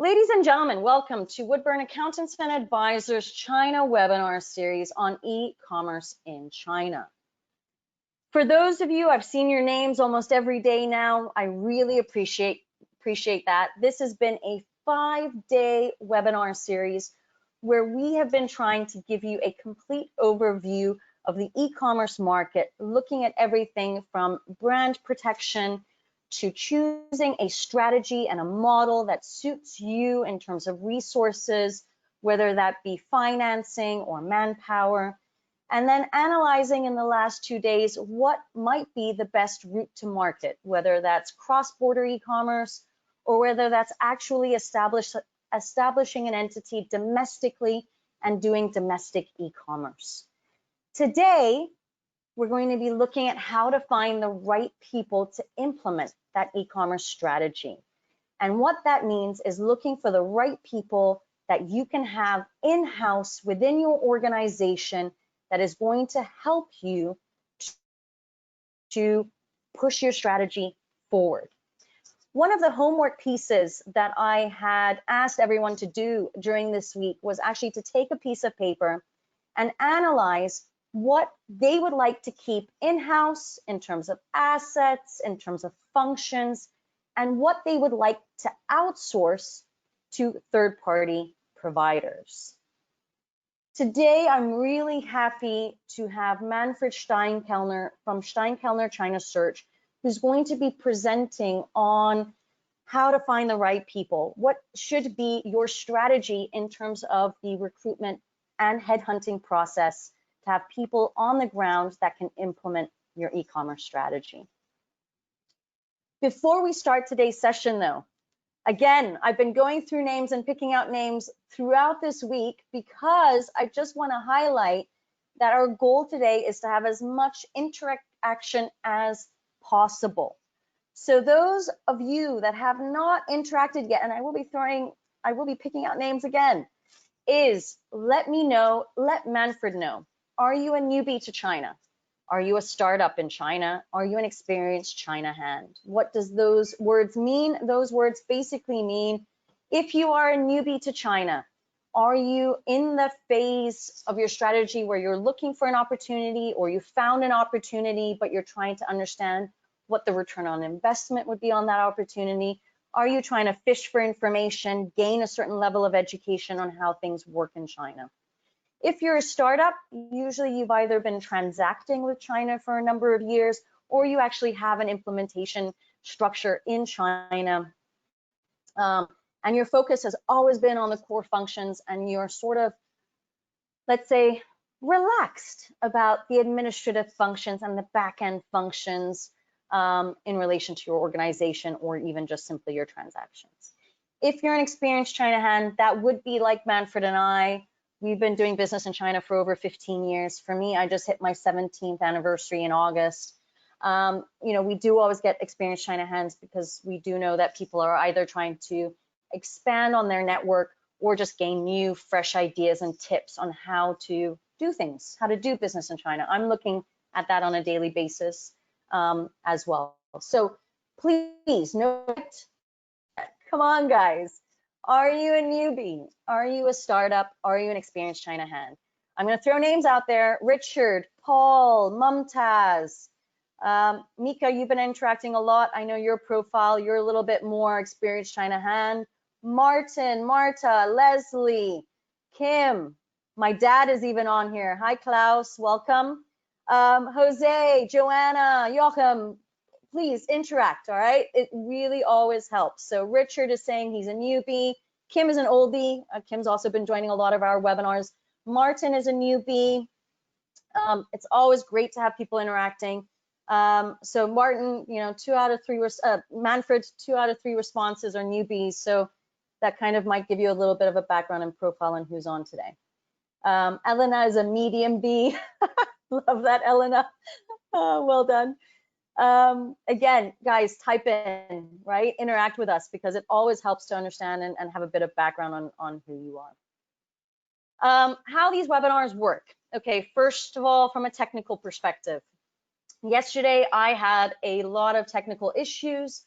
Ladies and gentlemen, welcome to Woodburn Accountants and Advisors China webinar series on e-commerce in China. For those of you, I've seen your names almost every day now. I really appreciate that. This has been a 5-day webinar series where we have been trying to give you a complete overview of the e-commerce market, looking at everything from brand protection to choosing a strategy and a model that suits you in terms of resources, whether that be financing or manpower, and then analyzing in the last 2 days what might be the best route to market, whether that's cross-border e-commerce or whether that's actually establishing an entity domestically and doing domestic e-commerce. Today, we're going to be looking at how to find the right people to implement that e-commerce strategy. And what that means is looking for the right people that you can have in-house within your organization that is going to help you to push your strategy forward. One of the homework pieces that I had asked everyone to do during this week was actually to take a piece of paper and analyze what they would like to keep in-house in terms of assets, in terms of functions, and what they would like to outsource to third-party providers. Today, I'm really happy to have Manfred Steinkellner from Steinkellner China Search, who's going to be presenting on how to find the right people. What should be your strategy in terms of the recruitment and headhunting process to have people on the ground that can implement your e-commerce strategy. Before we start today's session though, again, I've been going through names and picking out names throughout this week because I just want to highlight that our goal today is to have as much interaction as possible. So those of you that have not interacted yet, and I will be picking out names again, is let me know, let Manfred know. Are you a newbie to China? Are you a startup in China? Are you an experienced China hand? What does those words mean? Those words basically mean if you are a newbie to China, are you in the phase of your strategy where you're looking for an opportunity or you found an opportunity, but you're trying to understand what the return on investment would be on that opportunity? Are you trying to fish for information, gain a certain level of education on how things work in China? If you're a startup, usually you've either been transacting with China for a number of years, or you actually have an implementation structure in China. And your focus has always been on the core functions, and you're sort of, let's say, relaxed about the administrative functions and the back-end functions in relation to your organization or even just simply your transactions. If you're an experienced China hand, that would be like Manfred and I. We've been doing business in China for over 15 years. For me, I just hit my 17th anniversary in August. We do always get experienced China hands because we do know that people are either trying to expand on their network or just gain new, fresh ideas and tips on how to do things, how to do business in China. I'm looking at that on a daily basis as well. So please note, come on, guys. Are you a newbie? Are you a startup? Are you an experienced China hand? I'm going to throw names out there. Richard, Paul, Mumtaz, Mika, you've been interacting a lot. I know your profile, you're a little bit more experienced China hand. Martin, Marta, Leslie, Kim, my dad is even on here. Hi, Klaus, welcome. Jose, Joanna, Joachim, please interact, all right? It really always helps. So Richard is saying he's a newbie. Kim is an oldie. Kim's also been joining a lot of our webinars. Martin is a newbie. It's always great to have people interacting. So Martin, 2 out of 3, Manfred, 2 out of 3 responses are newbies. So that kind of might give you a little bit of a background and profile on who's on today. Elena is a medium B. Love that, Elena. Oh, well done. Again, guys, type in, right? Interact with us because it always helps to understand and have a bit of background on who you are. How these webinars work. Okay, first of all, from a technical perspective. Yesterday, I had a lot of technical issues.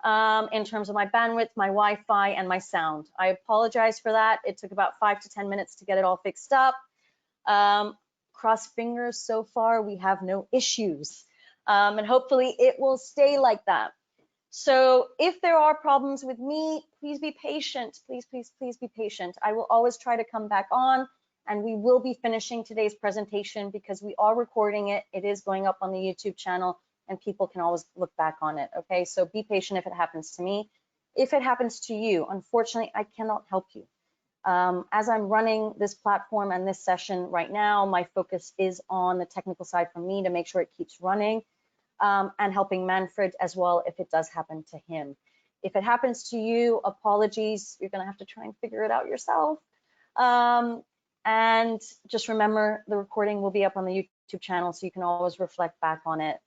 in terms of my bandwidth, my Wi-Fi, and my sound. I apologize for that. It took about 5 to 10 minutes to get it all fixed up. Cross fingers, so far we have no issues, and hopefully it will stay like that. So if there are problems with me, please be patient. Please, please, please be patient. I will always try to come back on, and we will be finishing today's presentation because we are recording it. It is going up on the YouTube channel, and people can always look back on it, okay? So be patient if it happens to me. If it happens to you, unfortunately, I cannot help you. As I'm running this platform and this session right now, my focus is on the technical side for me to make sure it keeps running, and helping Manfred as well if it does happen to him. If it happens to you, apologies, you're gonna have to try and figure it out yourself. And just remember, the recording will be up on the YouTube channel, so you can always reflect back on it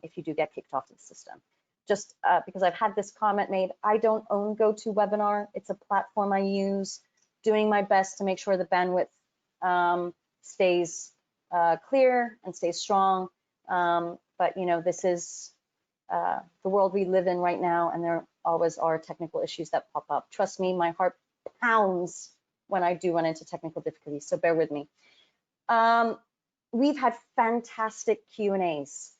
if you do get kicked off the system. Just because I've had this comment made, I don't own GoToWebinar. It's a platform I use, doing my best to make sure the bandwidth stays clear and stays strong. But you know, this is the world we live in right now, and there always are technical issues that pop up. Trust me, my heart pounds when I do run into technical difficulties, so bear with me. We've had fantastic Q&As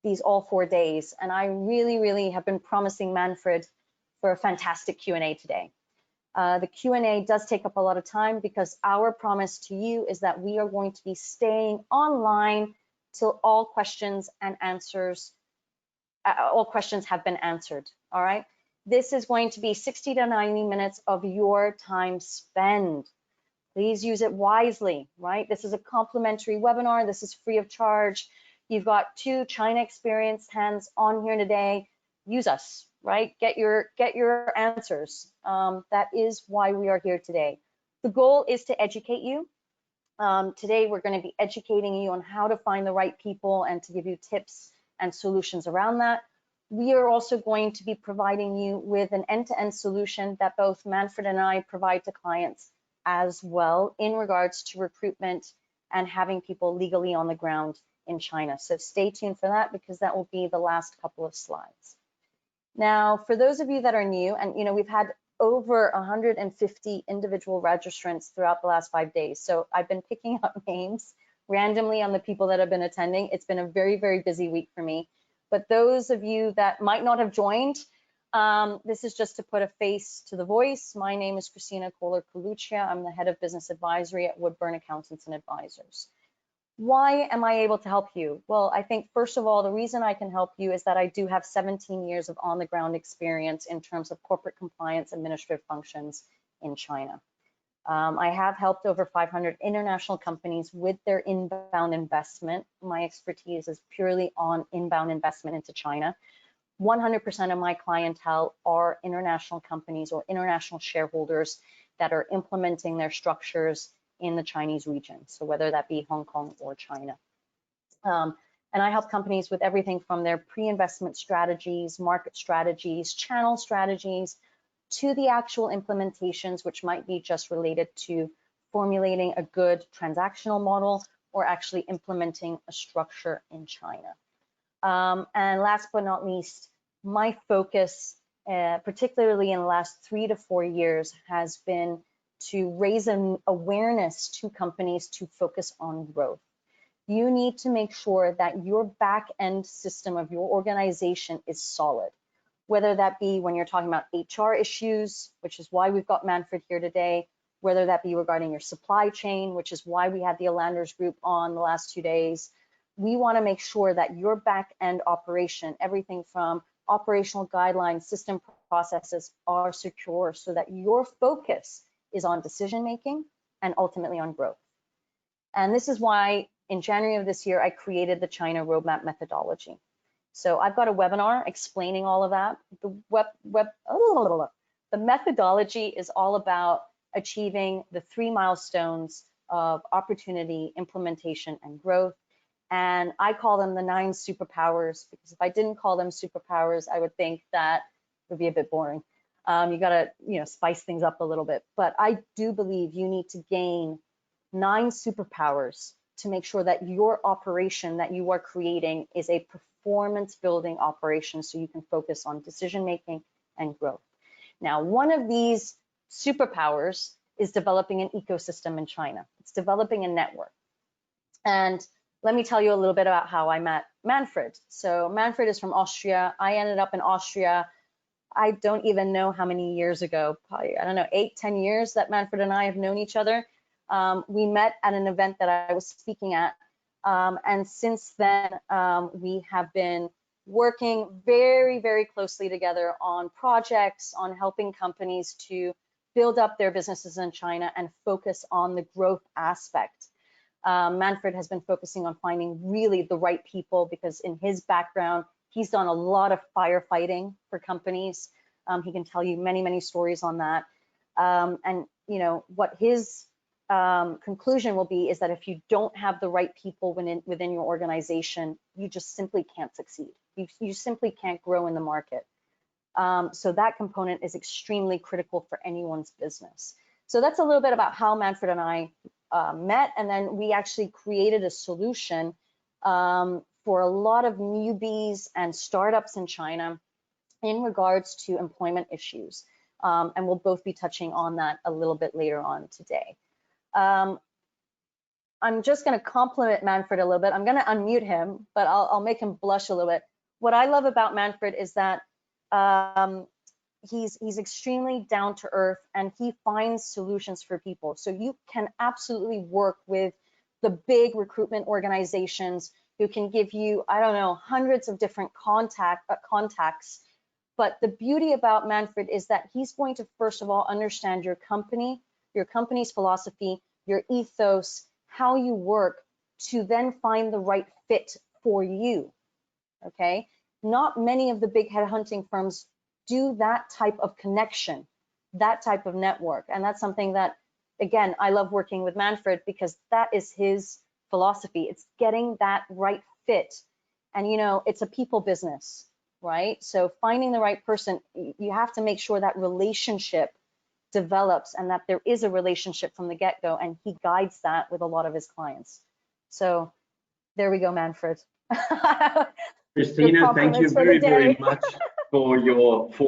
these all 4 days, and I really, really have been promising Manfred for a fantastic Q&A today. The Q&A does take up a lot of time because our promise to you is that we are going to be staying online till all questions and answers, all questions have been answered, all right? This is going to be 60 to 90 minutes of your time spent. Please use it wisely, right? This is a complimentary webinar. This is free of charge. You've got 2 China experienced hands on here today. Use us, right? Get your answers. That is why we are here today. The goal is to educate you. Today, we're going to be educating you on how to find the right people and to give you tips and solutions around that. We are also going to be providing you with an end-to-end solution that both Manfred and I provide to clients as well in regards to recruitment and having people legally on the ground in China. So stay tuned for that because that will be the last couple of slides. Now, for those of you that are new, and you know, we've had over 150 individual registrants throughout the last 5 days. So I've been picking up names randomly on the people that have been attending. It's been a very, very busy week for me. But those of you that might not have joined, this is just to put a face to the voice. My name is Christina Kohler-Coluccia. I'm the head of business advisory at Woodburn Accountants and Advisors. Why am I able to help you? Well, I think first of all, the reason I can help you is that I do have 17 years of on-the-ground experience in terms of corporate compliance administrative functions in China. I have helped over 500 international companies with their inbound investment. My expertise is purely on inbound investment into China. 100% of my clientele are international companies or international shareholders that are implementing their structures in the Chinese region, so whether that be Hong Kong or China. And I help companies with everything from their pre-investment strategies, market strategies, channel strategies, to the actual implementations, which might be just related to formulating a good transactional model or actually implementing a structure in China. And last but not least, my focus, particularly in the last 3 to 4 years, has been to raise an awareness to companies to focus on growth. You need to make sure that your back end system of your organization is solid, whether that be when you're talking about HR issues, which is why we've got Manfred here today, whether that be regarding your supply chain, which is why we had the Alanders group on the last 2 days. We want to make sure that your back end operation, everything from operational guidelines, system processes are secure so that your focus is on decision making and ultimately on growth. And this is why in January of this year, I created the China Roadmap methodology. So I've got a webinar explaining all of that. The methodology is all about achieving the 3 milestones of opportunity, implementation, and growth. And I call them the 9 superpowers, because if I didn't call them superpowers, I would think that it would be a bit boring. You gotta, spice things up a little bit. But I do believe you need to gain 9 superpowers to make sure that your operation that you are creating is a performance building operations so you can focus on decision making and growth. Now, one of these superpowers is developing an ecosystem in China. It's developing a network. And let me tell you a little bit about how I met Manfred. So Manfred is from Austria. I ended up in Austria, I don't even know how many years ago, probably, I don't know, 8, 10 years that Manfred and I have known each other. We met at an event that I was speaking at. And since then, we have been working very, very closely together on projects, on helping companies to build up their businesses in China and focus on the growth aspect. Manfred has been focusing on finding really the right people because in his background, he's done a lot of firefighting for companies. He can tell you many, many stories on that. And you know what his conclusion will be is that if you don't have the right people within your organization, you just simply can't succeed. You simply can't grow in the market. So that component is extremely critical for anyone's business. So that's a little bit about how Manfred and I met, and then we actually created a solution for a lot of newbies and startups in China in regards to employment issues. And we'll both be touching on that a little bit later on today. I'm just going to compliment Manfred a little bit. I'm going to unmute him, but I'll make him blush a little bit. What I love about Manfred is that he's extremely down to earth and he finds solutions for people. So you can absolutely work with the big recruitment organizations who can give you, I don't know, hundreds of different contacts. But the beauty about Manfred is that he's going to, first of all, understand your company, your company's philosophy, your ethos, how you work, to then find the right fit for you, okay? Not many of the big headhunting firms do that type of connection, that type of network. And that's something that, again, I love working with Manfred because that is his philosophy. It's getting that right fit. And, you know, it's a people business, right? So finding the right person, you have to make sure that relationship develops and that there is a relationship from the get-go, and he guides that with a lot of his clients. So there we go, Manfred. Christina, thank you very, very much for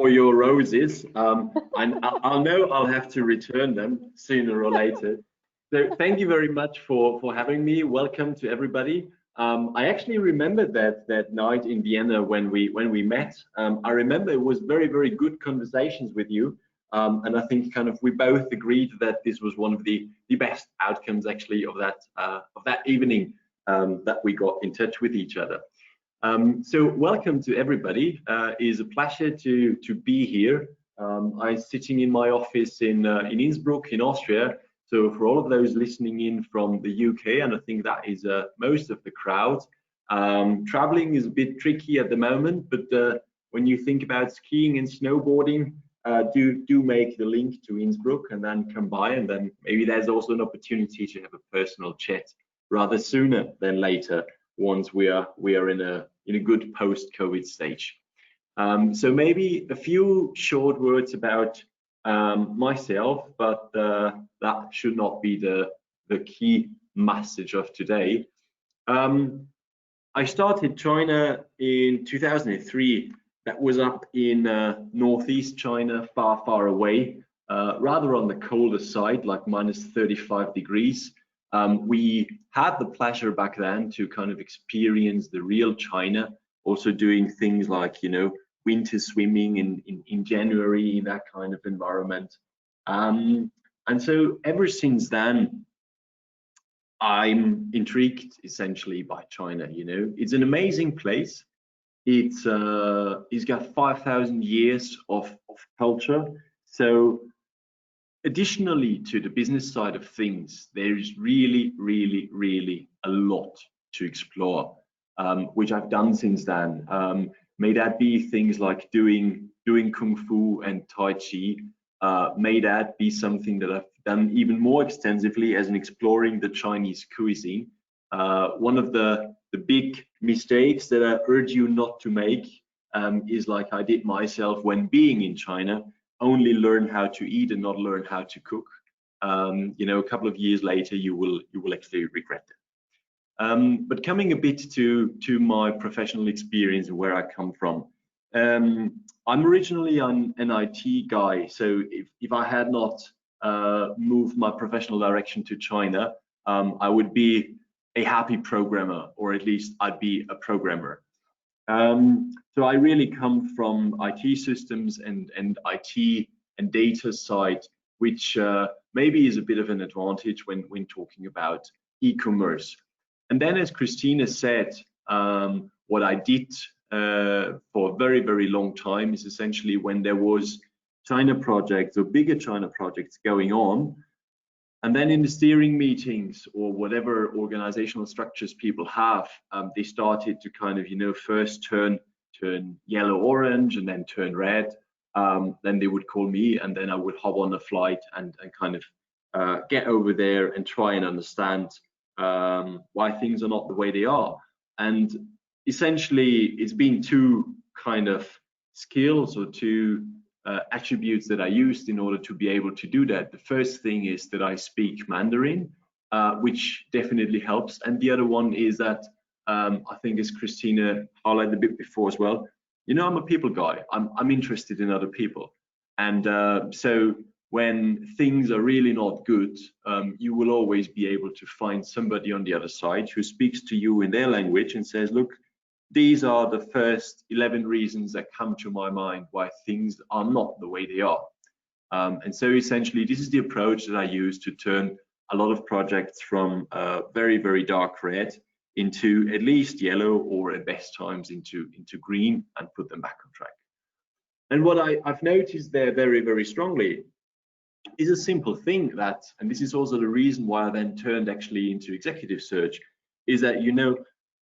your roses. And I'll know I'll have to return them sooner or later. So thank you very much for having me. Welcome to everybody. I actually remember that night in Vienna when we met. I remember it was very, very good conversations with you. And I think kind of we both agreed that this was one of the best outcomes actually of that evening that we got in touch with each other. So welcome to everybody. It's a pleasure to be here. I'm sitting in my office in Innsbruck in Austria. So for all of those listening in from the UK, and I think that is most of the crowd, traveling is a bit tricky at the moment, but when you think about skiing and snowboarding, do make the link to Innsbruck and then come by, and then maybe there's also an opportunity to have a personal chat rather sooner than later once we are in a good post-COVID stage. So maybe a few short words about myself, but that should not be the key message of today. I started China in 2003. That was up in northeast China, far, far away, rather on the colder side, like minus 35 degrees. We had the pleasure back then to kind of experience the real China, also doing things like, you know, winter swimming in January, that kind of environment. And so ever since then, I'm intrigued essentially by China. You know, it's an amazing place. It's got 5,000 years of culture. So additionally to the business side of things, there is really, really, really a lot to explore, which I've done since then. May that be things like doing Kung Fu and Tai Chi. May that be something that I've done even more extensively as in exploring the Chinese cuisine. One of the big mistakes that I urge you not to make is like I did myself when being in China, only learn how to eat and not learn how to cook. You know, a couple of years later, you will actually regret it. But coming a bit to my professional experience and where I come from, I'm originally an IT guy. So if I had not moved my professional direction to China, I would be a happy programmer, or at least I'd be a programmer. So I really come from IT systems and IT and data side, which maybe is a bit of an advantage when talking about e-commerce. And then, as Christina said, what I did for a very, very long time is essentially when there was China projects or bigger China projects going on, and then in the steering meetings or whatever organizational structures people have, they started to kind of, first turn yellow, orange, and then turn red. Then they would call me, and then I would hop on a flight and kind of get over there and try and understand why things are not the way they are. And essentially, it's been two kind of skills or two attributes that I used in order to be able to do that. The first thing is that I speak Mandarin, which definitely helps. And the other one is that I think, as Christina highlighted a bit before as well, I'm a people guy. I'm interested in other people. And so when things are really not good, you will always be able to find somebody on the other side who speaks to you in their language and says, look, these are the first 11 reasons that come to my mind why things are not the way they are. And so essentially, this is the approach that I use to turn a lot of projects from very, very dark red into at least yellow, or at best times into green, and put them back on track. And what I've noticed there very, very strongly is a simple thing that, and this is also the reason why I then turned actually into executive search, is that,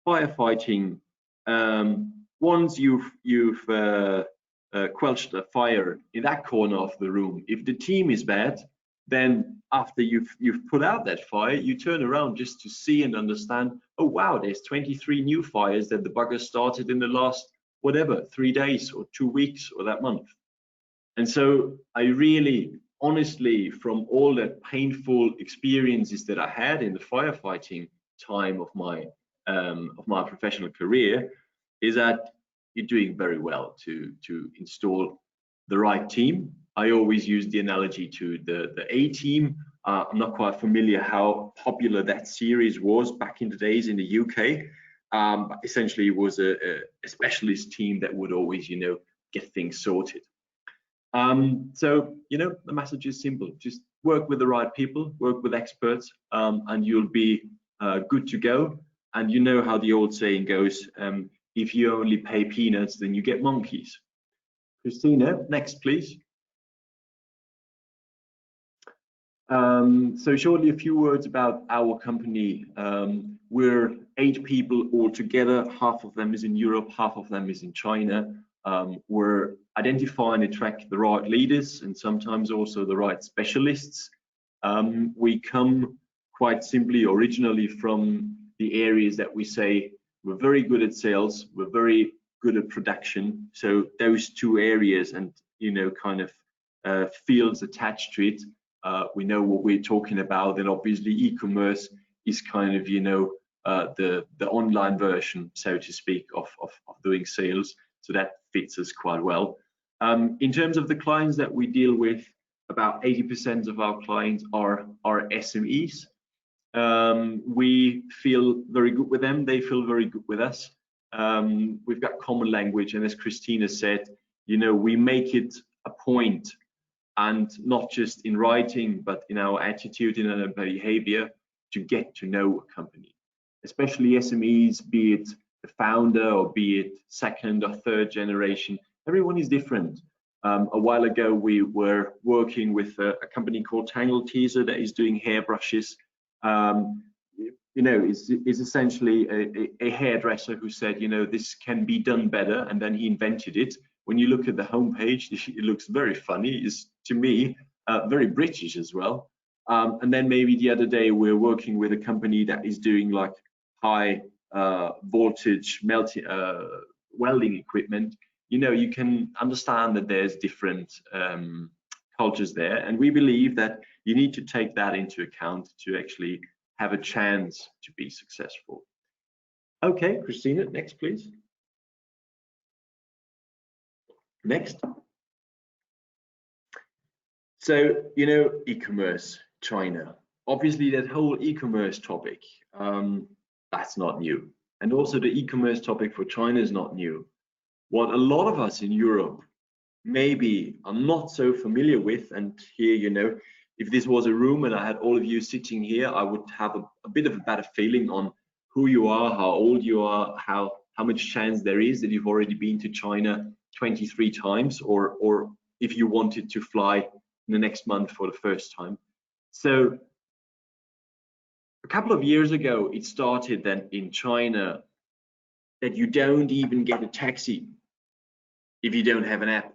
firefighting, once you've quenched a fire in that corner of the room, if the team is bad, then after you've put out that fire, you turn around just to see and understand, oh wow, there's 23 new fires that the bugger started in the last, whatever, 3 days or 2 weeks or that month. And so I really, honestly, from all the painful experiences that I had in the firefighting time of my professional career, is that you're doing very well to install the right team. I always use the analogy to the A team. I'm not quite familiar how popular that series was back in the days in the UK. But essentially, it was a specialist team that would always, get things sorted. So, the message is simple. Just work with the right people, work with experts, and you'll be good to go. And you know how the old saying goes, if you only pay peanuts, then you get monkeys. Christina, next, please. So shortly, a few words about our company. We're 8 people all together. Half of them is in Europe, half of them is in China. We're identifying and attract the right leaders, and sometimes also the right specialists. We come quite simply originally from the areas that we say we're very good at sales, we're very good at production. So those 2 areas and kind of fields attached to it, we know what we're talking about. And obviously e-commerce is kind of the online version, so to speak, of doing sales. So that fits us quite well. In terms of the clients that we deal with, about 80% of our clients are SMEs. We feel very good with them, they feel very good with us. We've got common language, and as Christina said, we make it a point, and not just in writing, but in our attitude, in our behavior, to get to know a company, especially SMEs, be it the founder or be it 2nd or 3rd generation. Everyone is different. A while ago, we were working with a company called Tangle Teaser that is doing hairbrushes. Is essentially a hairdresser who said, this can be done better, and then he invented it. When you look at the homepage, it looks very funny. It's, to me, very British as well. And then maybe the other day, we're working with a company that is doing like high voltage welding equipment. You can understand that there's different cultures there, and we believe that you need to take that into account to actually have a chance to be successful. Okay, Christina, next please. Next. So, you know, e-commerce, China. Obviously, that whole e-commerce topic, that's not new. And also the e-commerce topic for China is not new. What a lot of us in Europe maybe are not so familiar with, and here, you know, if this was a room and I had all of you sitting here, I would have a bit of a better feeling on who you are, how old you are, how much chance there is that you've already been to China 23 times, or if you wanted to fly in the next month for the first time. So a couple of years ago, it started then in China that you don't even get a taxi if you don't have an app.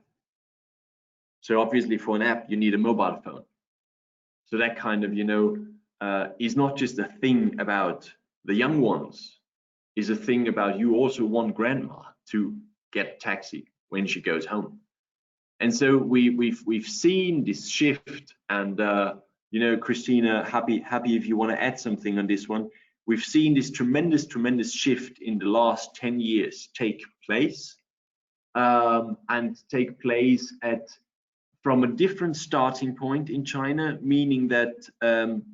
So obviously for an app, you need a mobile phone. So that kind of, you know, is not just a thing about the young ones, is a thing about you also want grandma to get a taxi when she goes home. And so we've seen this shift, and you know, Christina, happy if you want to add something on this one. We've seen this tremendous shift in the last 10 years take place, and take place from a different starting point in China, meaning that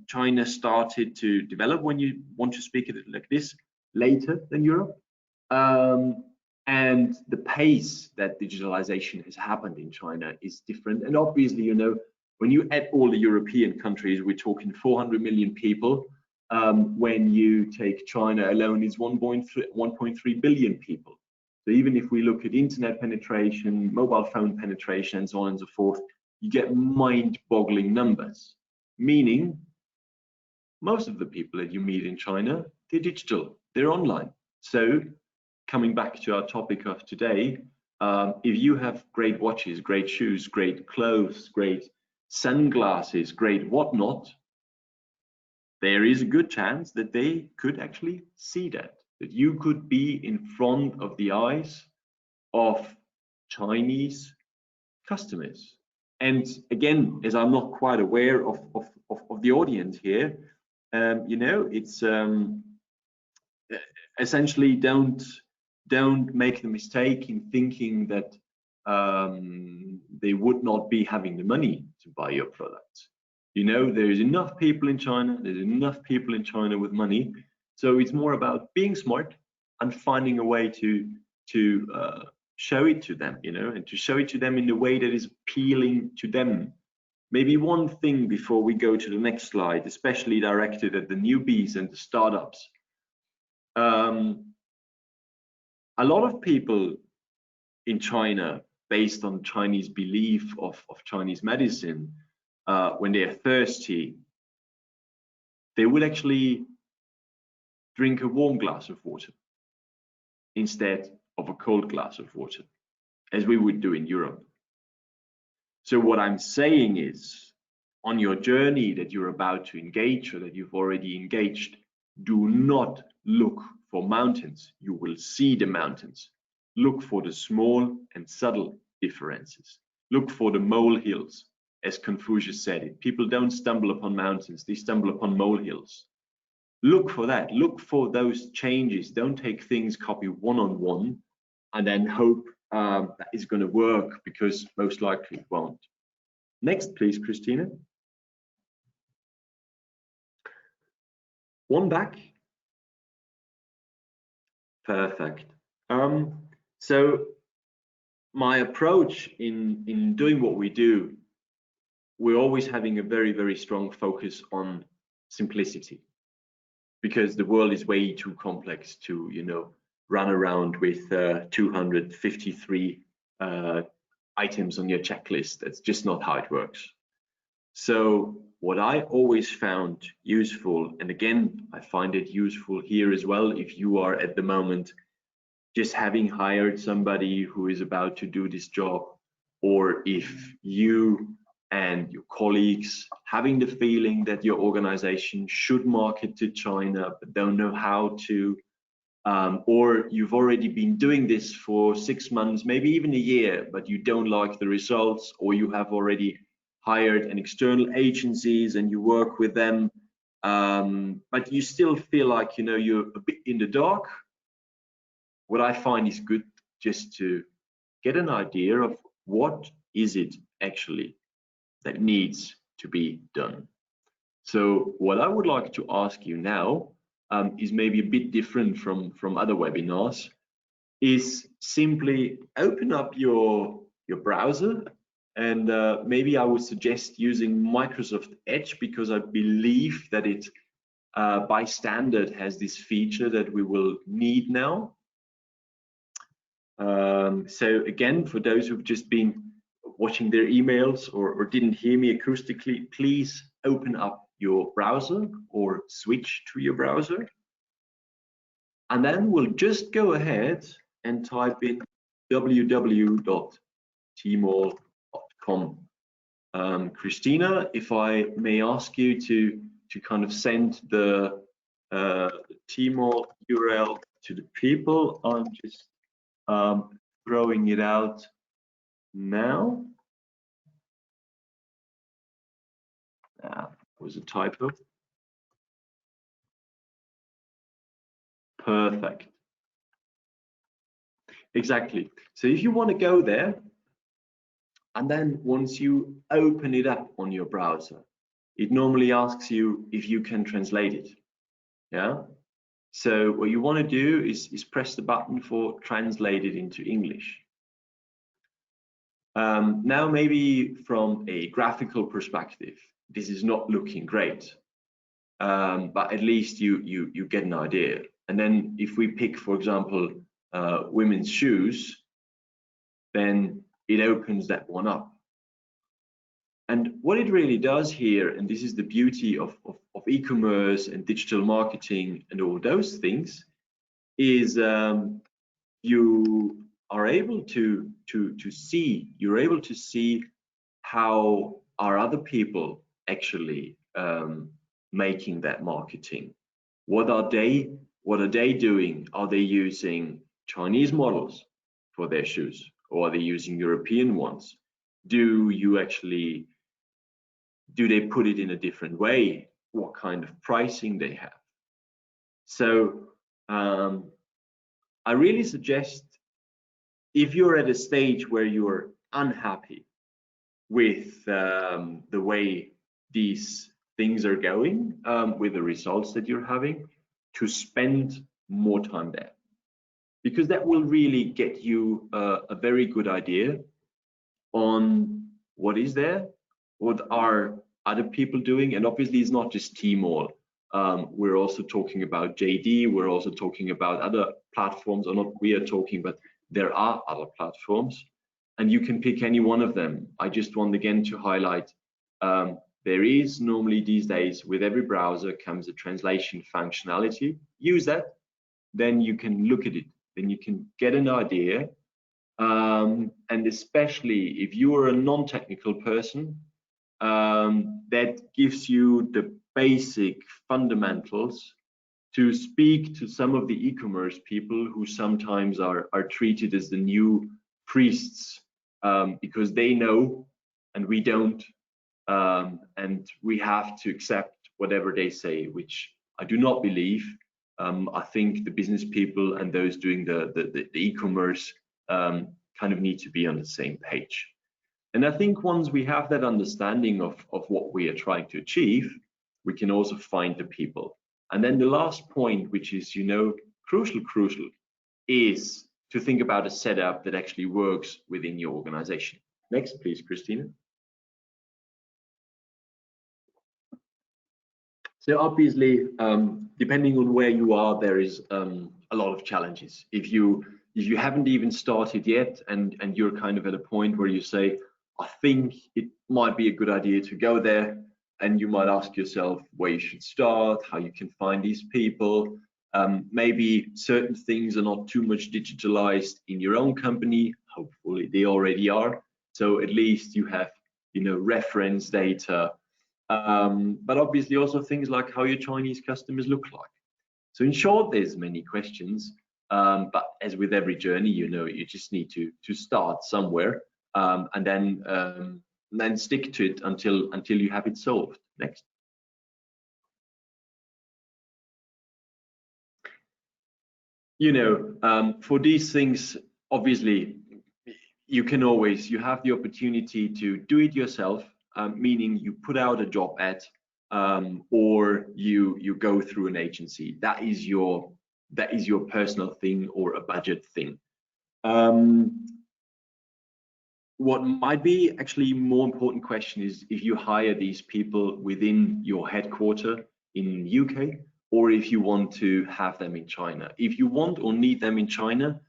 China started to develop, when you want to speak it like this, later than Europe. And the pace that digitalization has happened in China is different. And obviously, you know, when you add all the European countries, we're talking 400 million people. When you take China alone, it's 1.3 billion people. So even if we look at internet penetration, mobile phone penetration, and so on and so forth, you get mind-boggling numbers. Meaning, most of the people that you meet in China, they're digital, they're online. So coming back to our topic of today, if you have great watches, great shoes, great clothes, great sunglasses, great whatnot, there is a good chance that they could actually see that you could be in front of the eyes of Chinese customers. And again, as I'm not quite aware of the audience here, you know, it's essentially don't make the mistake in thinking that they would not be having the money to buy your product. You know, there's enough people in China, there's enough people in China with money. So it's more about being smart and finding a way to show it to them, you know, and to show it to them in a way that is appealing to them. Maybe one thing before we go to the next slide, especially directed at the newbies and the startups. A lot of people in China, based on Chinese belief of Chinese medicine, when they are thirsty, they would actually drink a warm glass of water instead of a cold glass of water, as we would do in Europe. So what I'm saying is, on your journey that you're about to engage or that you've already engaged, do not look for mountains. You will see the mountains. Look for the small and subtle differences. Look for the molehills, as Confucius said it. People don't stumble upon mountains, they stumble upon molehills. Look for that. Look for those changes. Don't take things copy one-on-one and then hope that is going to work, because most likely it won't. Next, please, Christina. One back. Perfect. So my approach in doing what we do, we're always having a very strong focus on simplicity, because the world is way too complex to, you know, run around with 253 items on your checklist. That's just not how it works. So what I always found useful, and again, I find it useful here as well, if you are at the moment just having hired somebody who is about to do this job, or if you and your colleagues having the feeling that your organization should market to China but don't know how to, or you've already been doing this for 6 months, maybe even a year, but you don't like the results, or you have already hired an external agencies and you work with them but you still feel like, you know, you're a bit in the dark, what I find is good just to get an idea of what is it actually that needs to be done. So what I would like to ask you now is maybe a bit different from other webinars, is simply open up your browser, and maybe I would suggest using Microsoft Edge, because I believe that it by standard has this feature that we will need now. So again, for those who've just been watching their emails or didn't hear me acoustically, please open up your browser or switch to your browser. And then we'll just go ahead and type in www.tmall.com. Christina, if I may ask you to kind of send the Tmall URL to the people. I'm just throwing it out now. That was a typo. Perfect. Exactly. So if you want to go there, and then once you open it up on your browser, it normally asks you if you can translate it. Yeah. So what you want to do is press the button for translate it into English. Now, maybe from a graphical perspective, this is not looking great, but at least you get an idea. And then if we pick, for example, women's shoes, then it opens that one up. And what it really does here, and this is the beauty of e-commerce and digital marketing and all those things, is you are able to see, you're able to see how are other people actually making that marketing. What are they doing? Are they using Chinese models for their shoes, or are they using European ones? Do they put it in a different way? What kind of pricing they have? So I really suggest, if you're at a stage where you're unhappy with the way these things are going, with the results that you're having, to spend more time there, because that will really get you a very good idea on what is there, what are other people doing. And obviously it's not just Tmall. We're also talking about JD, we're also talking about other platforms, or not we are talking, but there are other platforms, and you can pick any one of them. I just want again to highlight, there is normally these days with every browser comes a translation functionality. Use that, then you can look at it, then you can get an idea. And especially if you are a non-technical person, that gives you the basic fundamentals to speak to some of the e-commerce people who sometimes are treated as the new priests, because they know and we don't, and we have to accept whatever they say, which I do not believe. I think the business people and those doing the e-commerce kind of need to be on the same page. And I think once we have that understanding of what we are trying to achieve, we can also find the people. And then the last point, which is, crucial, is to think about a setup that actually works within your organization. Next, please, Christina. So obviously, depending on where you are, there is a lot of challenges. If you haven't even started yet, and you're kind of at a point where you say, I think it might be a good idea to go there, and you might ask yourself where you should start, how you can find these people. Maybe certain things are not too much digitalized in your own company. Hopefully they already are. So at least you have, reference data. But obviously also things like how your Chinese customers look like. So in short, there's many questions, but as with every journey, you just need to start somewhere, and then stick to it until you have it solved. Next. you know, for these things, obviously, you have the opportunity to do it yourself, meaning you put out a job ad, or you go through an agency. That is your personal thing or a budget thing. What might be actually more important question is if you hire these people within your headquarter in UK, or if you want to have them in China. If you want or need them in China,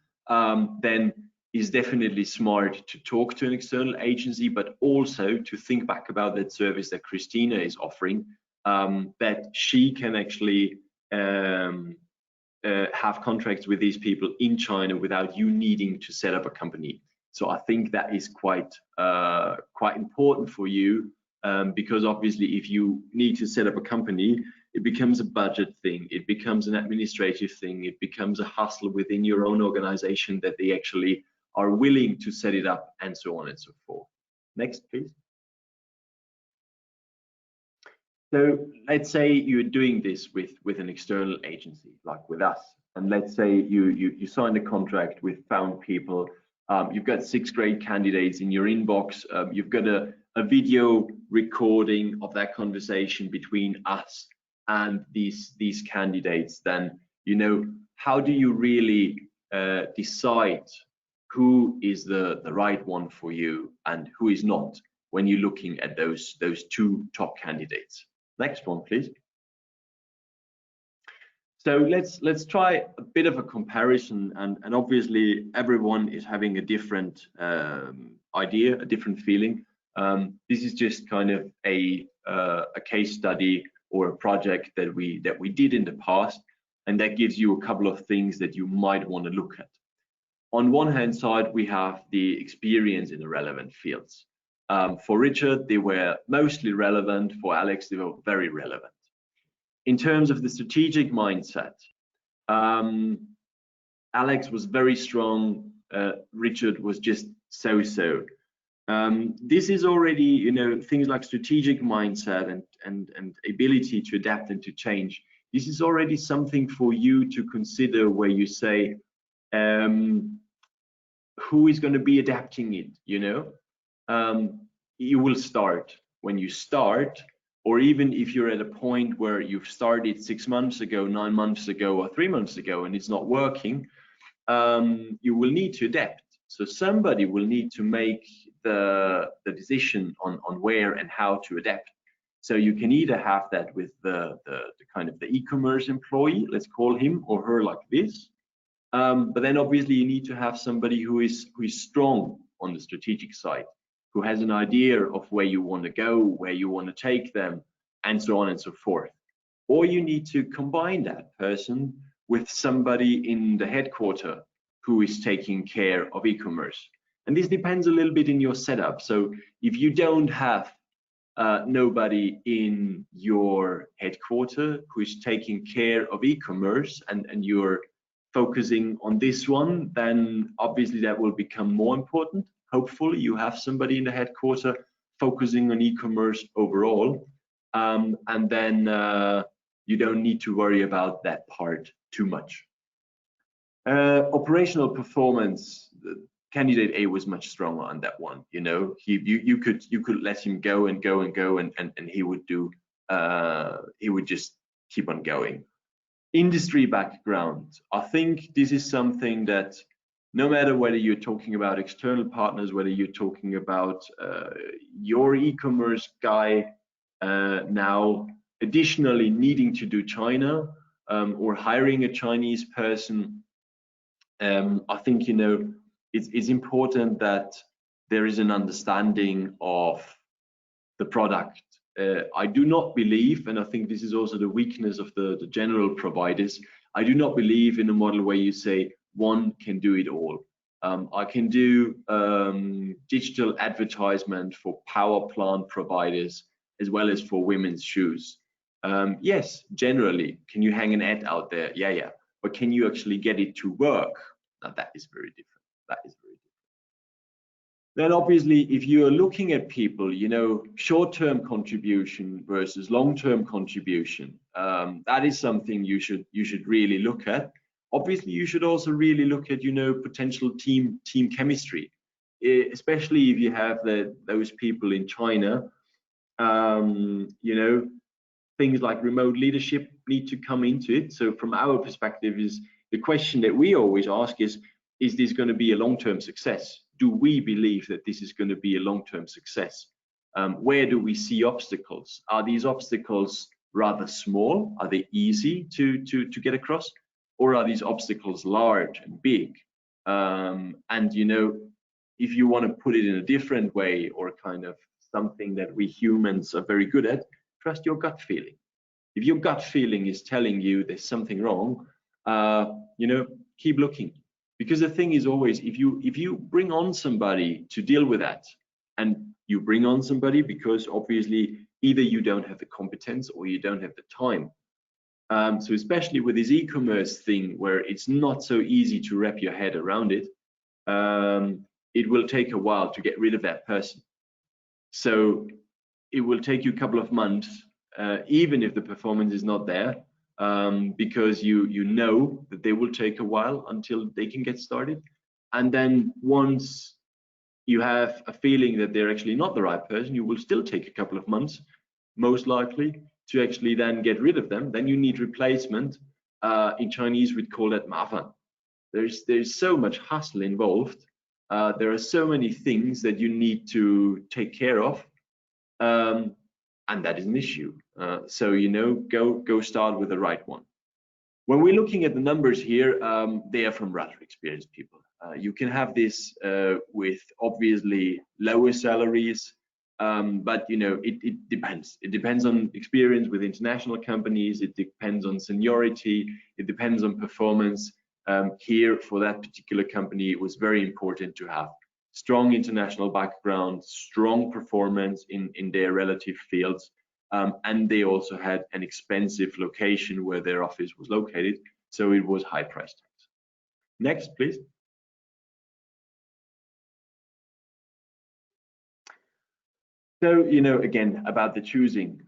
then it's definitely smart to talk to an external agency, but also to think back about that service that Christina is offering, that she can actually have contracts with these people in China without you needing to set up a company. So I think that is quite important for you, because obviously if you need to set up a company, it becomes a budget thing, it becomes an administrative thing, it becomes a hustle within your own organization that they actually are willing to set it up, and so on and so forth. Next, please. So let's say you're doing this with an external agency, like with us, and let's say you signed a contract with Found People. You've got 6 great candidates in your inbox. You've got a video recording of that conversation between us and these candidates. Then, you know, how do you really decide who is the right one for you and who is not when you're looking at those 2 top candidates? Next one, please. So let's try a bit of a comparison, and obviously everyone is having a different idea, a different feeling. This is just kind of a case study or a project that we did in the past, and that gives you a couple of things that you might want to look at. On one hand side, we have the experience in the relevant fields. For Richard, they were mostly relevant. For Alex, they were very relevant. In terms of the strategic mindset, Alex was very strong. Richard was just so-so. This is already, you know, things like strategic mindset and ability to adapt and to change. This is already something for you to consider, where you say, who is going to be adapting it, you know? You will start. When you start, or even if you're at a point where you've started 6 months ago, 9 months ago, or 3 months ago, and it's not working, you will need to adapt. So somebody will need to make the decision on where and how to adapt. So you can either have that with the kind of the e-commerce employee, let's call him or her like this, but then obviously you need to have somebody who is strong on the strategic side, who has an idea of where you want to go, where you want to take them, and so on and so forth. Or you need to combine that person with somebody in the headquarter who is taking care of e-commerce. And this depends a little bit in your setup. So if you don't have nobody in your headquarter who is taking care of e-commerce, and you're focusing on this one, then obviously that will become more important. Hopefully you have somebody in the headquarter focusing on e-commerce overall, and then you don't need to worry about that part too much. Operational performance, candidate A was much stronger on that one. You know, you could let him go and go and go, and he would do he would just keep on going. Industry background, I think this is something that no matter whether you're talking about external partners, whether you're talking about your e-commerce guy now additionally needing to do China, or hiring a Chinese person, I think, you know, it's important that there is an understanding of the product. I do not believe, and I think this is also the weakness of the general providers, I do not believe in a model where you say one can do it all. I can do digital advertisement for power plant providers as well as for women's shoes. Yes, generally, can you hang an ad out there? Yeah. But can you actually get it to work? Now that is very different. That is very different. Then obviously, if you are looking at people, you know, short-term contribution versus long-term contribution, that is something you should really look at. Obviously, you should also really look at, potential team chemistry, especially if you have those people in China. Things like remote leadership need to come into it. So from our perspective, is the question that we always ask is this going to be a long-term success? Do we believe that this is going to be a long-term success? Where do we see obstacles? Are these obstacles rather small? Are they easy to get across? Or are these obstacles large and big? If you want to put it in a different way, or kind of something that we humans are very good at, trust your gut feeling. If your gut feeling is telling you there's something wrong, keep looking. Because the thing is always, if you bring on somebody to deal with that, and you bring on somebody because obviously either you don't have the competence or you don't have the time. So especially with this e-commerce thing, where it's not so easy to wrap your head around it, it will take a while to get rid of that person. So it will take you a couple of months, even if the performance is not there, because you know that they will take a while until they can get started. And then once you have a feeling that they're actually not the right person, you will still take a couple of months, most likely, to actually then get rid of them. Then you need replacement. In Chinese, we'd call that mafan. There's so much hustle involved. There are so many things that you need to take care of, and that is an issue. So go start with the right one. When we're looking at the numbers here, they are from rather experienced people. You can have this with obviously lower salaries, but it depends. It depends on experience with international companies. It depends on seniority. It depends on performance. Here, for that particular company, it was very important to have strong international background, strong performance in their relative fields, and they also had an expensive location where their office was located, so it was high price tags. Next, please. So, again, about the choosing,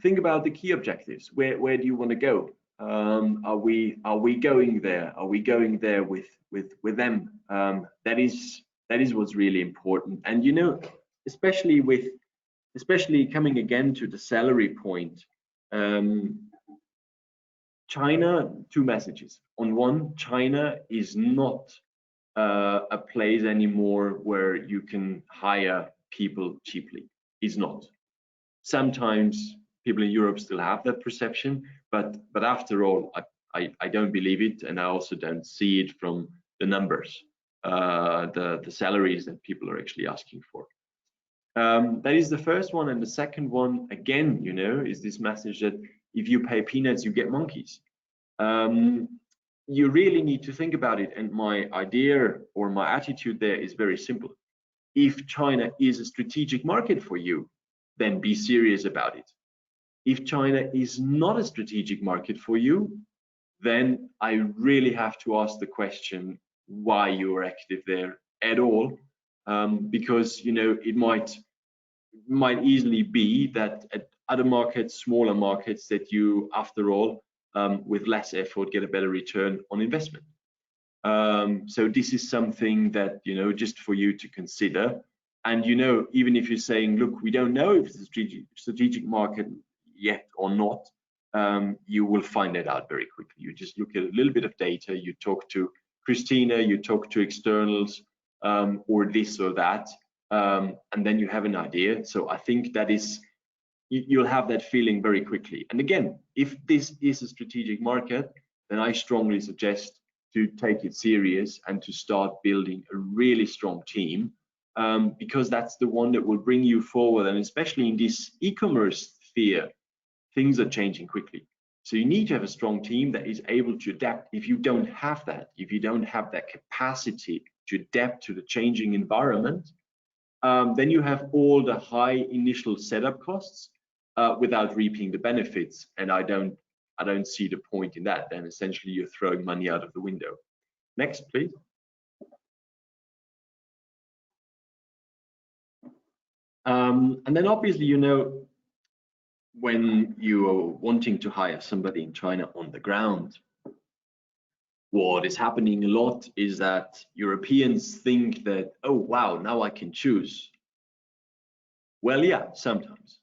think about the key objectives. Where do you want to go? Are we going there? Are we going there with them? That is what's really important. And especially coming again to the salary point, China, two messages. On one, China is not a place anymore where you can hire people cheaply. It's not. Sometimes people in Europe still have that perception, but after all, I don't believe it, and I also don't see it from the numbers, the salaries that people are actually asking for. That is the first one, and the second one, again, is this message that if you pay peanuts, you get monkeys. You really need to think about it, and my idea or my attitude there is very simple. If China is a strategic market for you, then be serious about it. If China is not a strategic market for you, then I really have to ask the question why you are active there at all, because it might easily be that at other markets, smaller markets, that you, after all, with less effort, get a better return on investment. So this is something that just for you to consider. And even if you're saying, look, we don't know if it's a strategic market yet or not, you will find that out very quickly. You just look at a little bit of data, you talk to Christina, you talk to externals, or this or that, and then you have an idea. So I think that is, you'll have that feeling very quickly. And again, if this is a strategic market, then I strongly suggest to take it serious and to start building a really strong team, because that's the one that will bring you forward. And especially in this e-commerce sphere, things are changing quickly. So you need to have a strong team that is able to adapt. If you don't have that, if you don't have that capacity to adapt to the changing environment, then you have all the high initial setup costs without reaping the benefits. And I don't see the point in that. Then essentially you're throwing money out of the window. Next, please. And then obviously, when you are wanting to hire somebody in China on the ground, what is happening a lot is that Europeans think that, oh wow, now I can choose. Well, yeah, sometimes.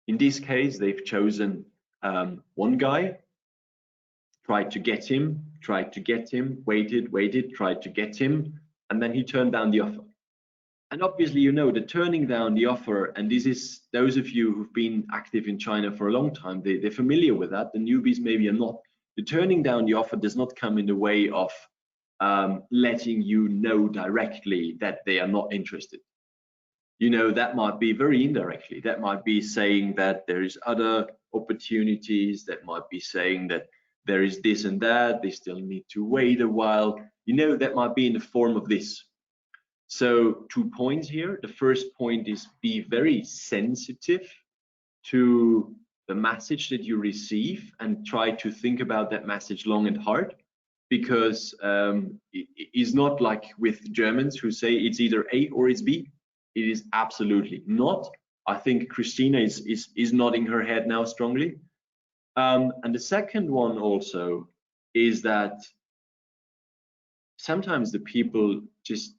In this case, they've chosen one guy, tried to get him, waited, tried to get him, and then he turned down the offer. And obviously, you know, the turning down the offer, and this is those of you who've been active in China for a long time, they're familiar with that. The newbies maybe are not. The turning down the offer does not come in the way of letting you know directly that they are not interested. You know, that might be very indirectly. That might be saying that there is other opportunities. That might be saying that there is this and that. They still need to wait a while. You know, that might be in the form of this. So 2 points here. The first point is be very sensitive to the message that you receive and try to think about that message long and hard, because it is not like with Germans who say it's either A or it's B. It is absolutely not. I think Christina is nodding her head now strongly. And the second one also is that sometimes the people just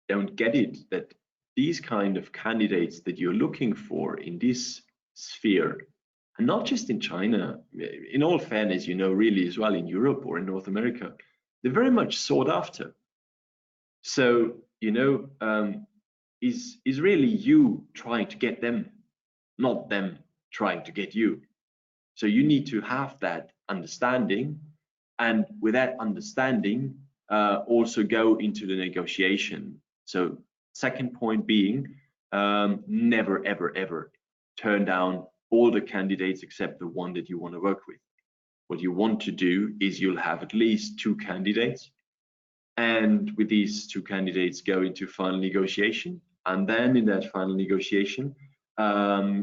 don't get it, that these kind of candidates that you're looking for in this sphere, and not just in China, in all fairness, you know, really as well in Europe or in North America, they're very much sought after. So, you know, is really you trying to get them, not them trying to get you. So you need to have that understanding, and with that understanding, also go into the negotiation. So second point being, never, ever, ever turn down all the candidates except the one that you want to work with. What you want to do is you'll have at least 2 candidates, and with these 2 candidates go into final negotiation. And then in that final negotiation,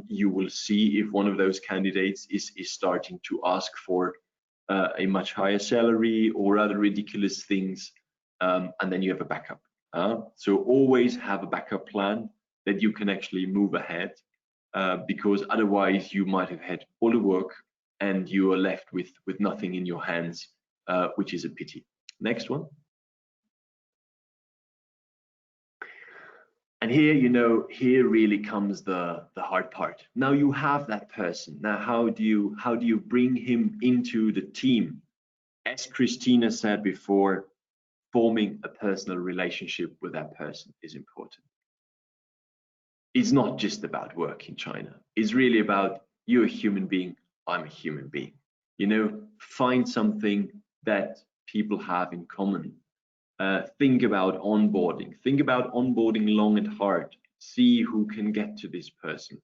you will see if one of those candidates is starting to ask for a much higher salary or other ridiculous things, and then you have a backup. So always have a backup plan that you can actually move ahead, because otherwise you might have had all the work and you are left with nothing in your hands, which is a pity. Next one. And here, you know, here really comes the hard part. Now you have that person. Now how do you bring him into the team? As Christina said before, forming a personal relationship with that person is important. It's not just about work in China. It's really about you're a human being, I'm a human being. You know, find something that people have in common. Think about onboarding. Think about onboarding long and hard. See who can get to this person.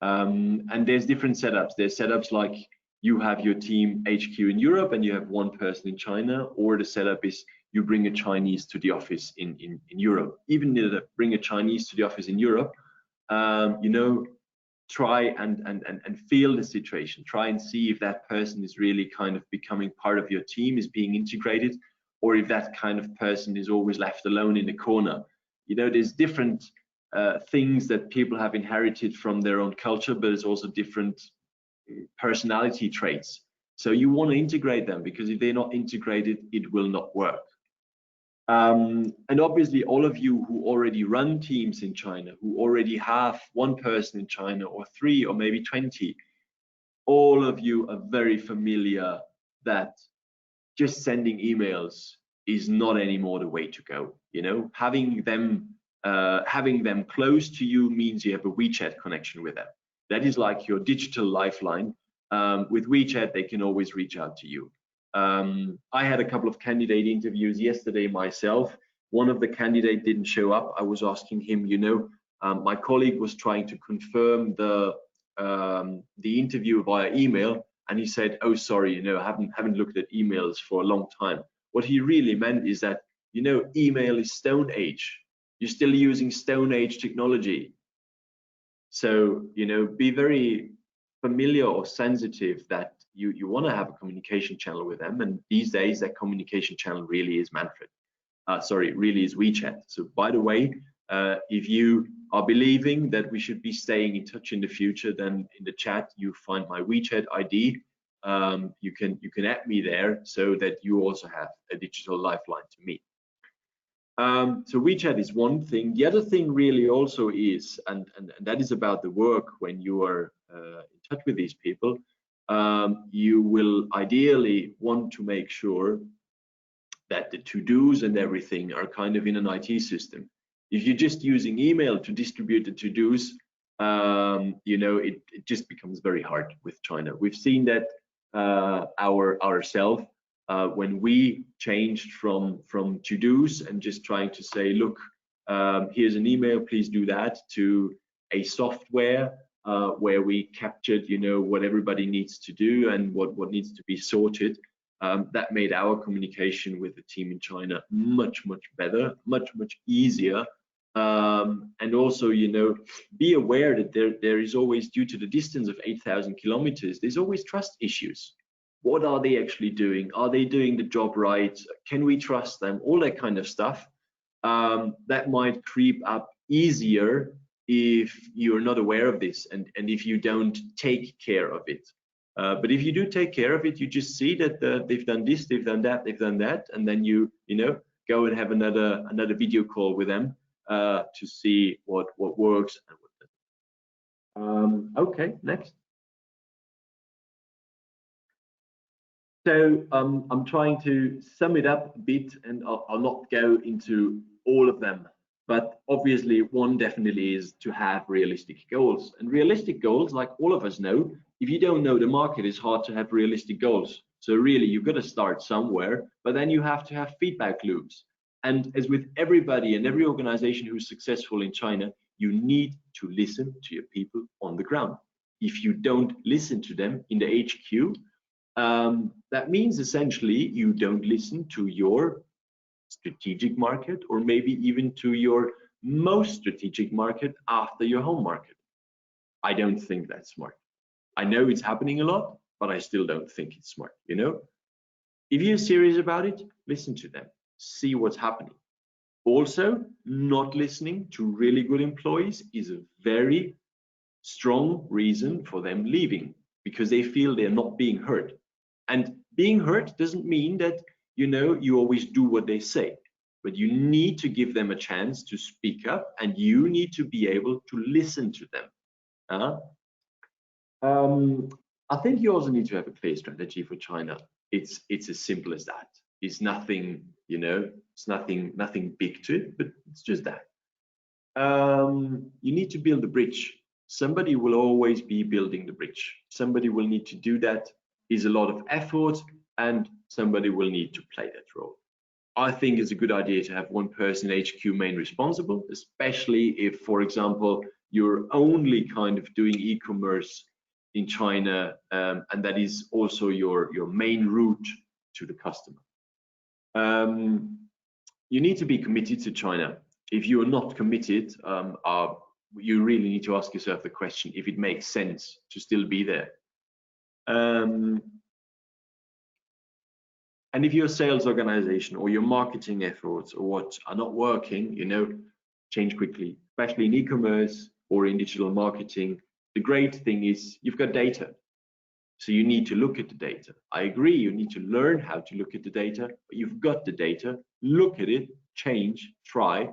And there's different setups. There's setups like you have your team HQ in Europe and you have one person in China, or the setup is you bring a Chinese to the office in Europe. Even if you bring a Chinese to the office in Europe, you know, try and feel the situation. Try and see if that person is really kind of becoming part of your team, is being integrated, or if that kind of person is always left alone in the corner. You know, there's different things that people have inherited from their own culture, but it's also different personality traits. So you want to integrate them, because if they're not integrated, it will not work. And obviously all of you who already run teams in China, who already have one person in China or 3 or maybe 20, all of you are very familiar that just sending emails is not anymore the way to go. You know, having them close to you means you have a WeChat connection with them. That is like your digital lifeline. With WeChat, they can always reach out to you. I had a couple of candidate interviews yesterday myself. One of the candidates didn't show up. I was asking him, you know, my colleague was trying to confirm the interview via email, and he said, oh, sorry, you know, I haven't looked at emails for a long time. What he really meant is that, you know, email is Stone Age. You're still using Stone Age technology. So, you know, be very familiar or sensitive that you want to have a communication channel with them. And these days, that communication channel really is Manfred. Really is WeChat. So by the way, if you are believing that we should be staying in touch in the future, then in the chat, you find my WeChat ID. you can add me there so that you also have a digital lifeline to me. So WeChat is one thing. The other thing really also is, and that is about the work when you are in touch with these people, you will ideally want to make sure that the to-dos and everything are kind of in an IT system. If you're just using email to distribute the to-dos, you know, it just becomes very hard with China. We've seen that ourselves when we changed from to-dos and just trying to say, look, here's an email, please do that, to a software where we captured, you know, what everybody needs to do and what needs to be sorted. That made our communication with the team in China much better, much easier. And also, you know, be aware that there is always, due to the distance of 8,000 kilometers, there's always trust issues. What are they actually doing? Are they doing the job right? Can we trust them? All that kind of stuff that might creep up easier if you're not aware of this and if you don't take care of it. But if you do take care of it, you just see that they've done this, they've done that, they've done that, and then you know, go and have another video call with them to see what works and what doesn't. Okay, next. So I'm trying to sum it up a bit, and I'll not go into all of them. But obviously, one definitely is to have realistic goals. And realistic goals, like all of us know, if you don't know the market, it's hard to have realistic goals. So really, you've got to start somewhere, but then you have to have feedback loops. And as with everybody and every organization who's successful in China, you need to listen to your people on the ground. If you don't listen to them in the HQ, that means essentially you don't listen to your strategic market, or maybe even to your most strategic market after your home market. I don't think that's smart. I know it's happening a lot, but I still don't think it's smart, you know? If you're serious about it, listen to them, see what's happening. Also, not listening to really good employees is a very strong reason for them leaving, because they feel they're not being heard. And being heard doesn't mean that, you know, you always do what they say, but you need to give them a chance to speak up, and you need to be able to listen to them. I think you also need to have a clear strategy for China. It's as simple as that. It's nothing, you know, it's nothing big to it, but it's just that. You need to build a bridge. Somebody will always be building the bridge. Somebody will need to do that. Is a lot of effort, and somebody will need to play that role. I think it's a good idea to have one person HQ main responsible, especially if, for example, you're only kind of doing e-commerce in China, and that is also your main route to the customer. You need to be committed to China. If you are not committed, you really need to ask yourself the question if it makes sense to still be there. And if your sales organization or your marketing efforts or what are not working, you know, change quickly, especially in e-commerce or in digital marketing. The great thing is you've got data. So you need to look at the data. I agree, you need to learn how to look at the data, but you've got the data, look at it, change, try,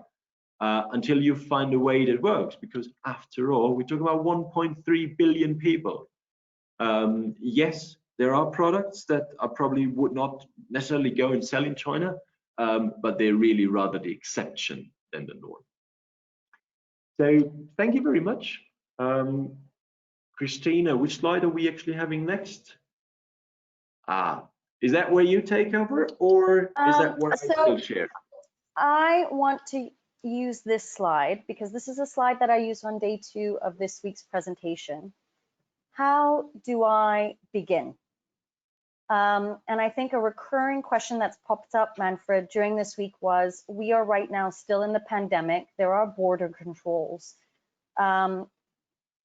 until you find a way that works. Because after all, we're talking about 1.3 billion people. Yes, there are products that I probably would not necessarily go and sell in China, but they're really rather the exception than the norm. So thank you very much. Christina, which slide are we actually having next? Is that where you take over, or is that where I still share? I want to use this slide because this is a slide that I used on day 2 of this week's presentation. How do I begin? And I think a recurring question that's popped up, Manfred, during this week was, we are right now still in the pandemic. There are border controls.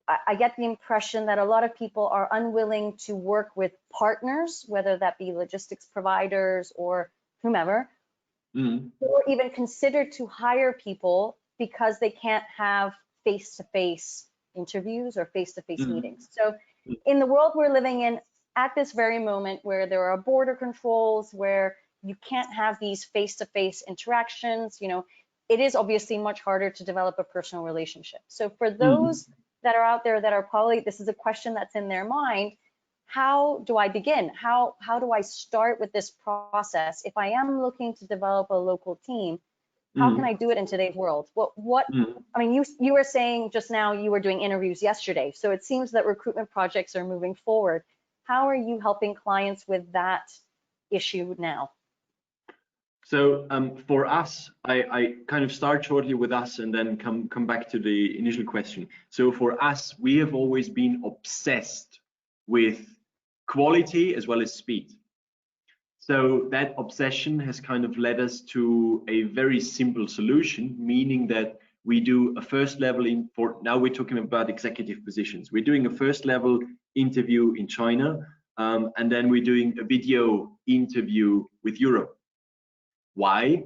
I get the impression that a lot of people are unwilling to work with partners, whether that be logistics providers or whomever, or even consider to hire people because they can't have face-to-face interviews or face-to-face meetings. So in the world we're living in, at this very moment where there are border controls, where you can't have these face-to-face interactions, you know, it is obviously much harder to develop a personal relationship. So for those that are out there that are probably, this is a question that's in their mind, how do I begin? How do I start with this process? If I am looking to develop a local team, how can I do it in today's world? I mean, you were saying just now you were doing interviews yesterday, so it seems that recruitment projects are moving forward. How are you helping clients with that issue now? So for us, I kind of start shortly with us and then come back to the initial question. So for us, we have always been obsessed with quality as well as speed. So that obsession has kind of led us to a very simple solution, meaning that we do a first level now we're talking about executive positions. We're doing a first level interview in China, and then we're doing a video interview with Europe. Why?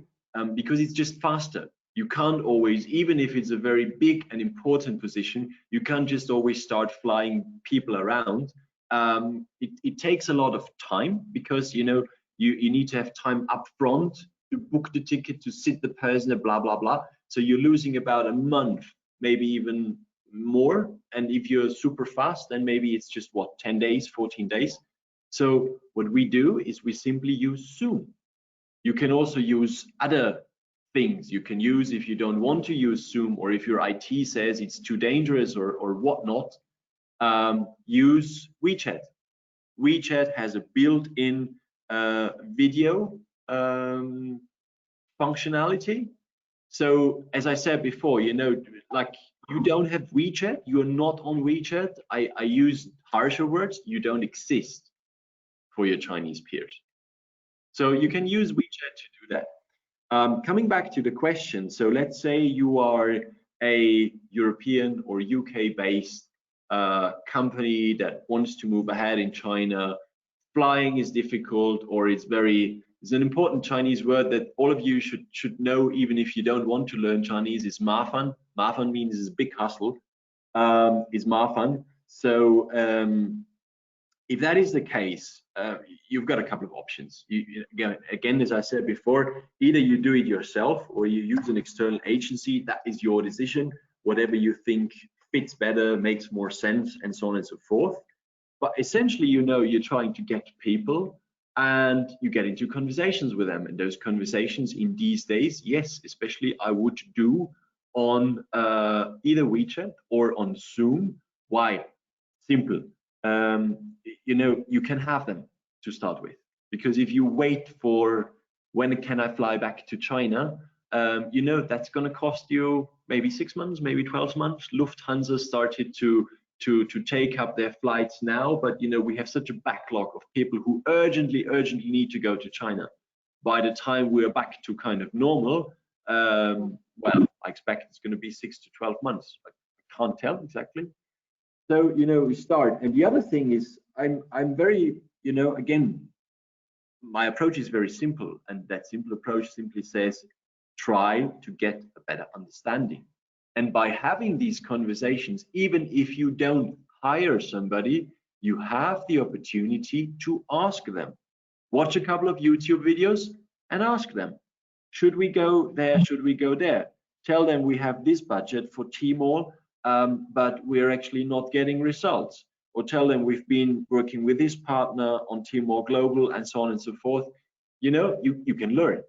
Because it's just faster. You can't always, even if it's a very big and important position, you can't just always start flying people around. It takes a lot of time because, you know, you need to have time up front to book the ticket, to sit the person, blah, blah, blah. So you're losing about a month, maybe even more. And if you're super fast, then maybe it's just what, 10 days, 14 days. So what we do is we simply use Zoom. You can also use other things. You can use, if you don't want to use Zoom, or if your IT says it's too dangerous or whatnot, use WeChat. WeChat has a built-in video functionality. So as I said before, you know, like you don't have WeChat, you're not on WeChat. I use harsher words, you don't exist for your Chinese peers. So you can use WeChat to do that. Coming back to the question, so let's say you are a European or UK-based company that wants to move ahead in China. Flying is difficult, or it's an important Chinese word that all of you should know, even if you don't want to learn Chinese, is mafan. Mafan means it's a big hustle, is mafan. So if that is the case, you've got a couple of options. Again, as I said before, either you do it yourself or you use an external agency. That is your decision, whatever you think fits better, makes more sense, and so on and so forth. But essentially, you know, you're trying to get people and you get into conversations with them. And those conversations in these days, yes, especially I would do on either WeChat or on Zoom. Why? Simple. You know, you can have them to start with, because if you wait for when can I fly back to China, you know, that's going to cost you maybe 6 months, maybe 12 months. Lufthansa started to take up their flights now, but you know, we have such a backlog of people who urgently need to go to China. By the time we're back to kind of normal, well, I expect it's going to be 6 to 12 months. I can't tell exactly. So, you know, we start. And the other thing is, I'm very, you know, again, my approach is very simple, and that simple approach simply says, try to get a better understanding. And by having these conversations, even if you don't hire somebody, you have the opportunity to ask them. Watch a couple of YouTube videos and ask them, should we go there? Should we go there? Tell them we have this budget for Tmall, but we're actually not getting results. Or tell them we've been working with this partner on Tmall Global, and so on and so forth. You know, you can learn.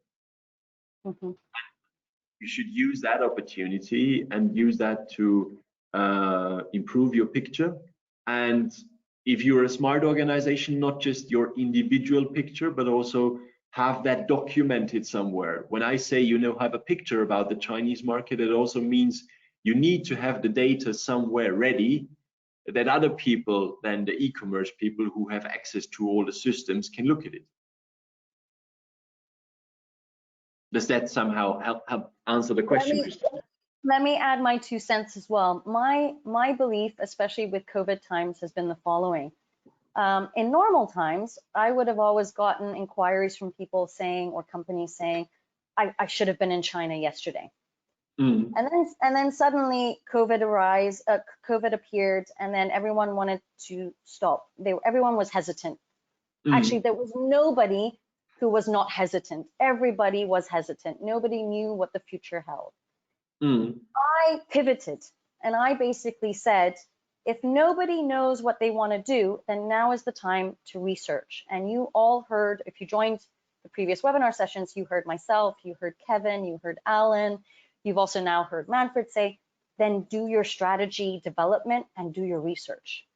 You should use that opportunity and use that to improve your picture. And if you're a smart organization, not just your individual picture, but also have that documented somewhere. When I say, you know, have a picture about the Chinese market, it also means you need to have the data somewhere ready that other people than the e-commerce people who have access to all the systems can look at it. Does that somehow help answer the question? Let me add my 2 cents as well. My belief, especially with COVID times, has been the following. In normal times, I would have always gotten inquiries from people saying, or companies saying, I should have been in China yesterday. Mm. And then suddenly COVID appeared, and then everyone wanted to stop. Everyone was hesitant. Actually, there was nobody who was not hesitant. Everybody was hesitant. Nobody knew what the future held. I pivoted, and I basically said, if nobody knows what they want to do, then now is the time to research. And you all heard, if you joined the previous webinar sessions, you heard myself, you heard Kevin, you heard Alan, you've also now heard Manfred say, then do your strategy development and do your research.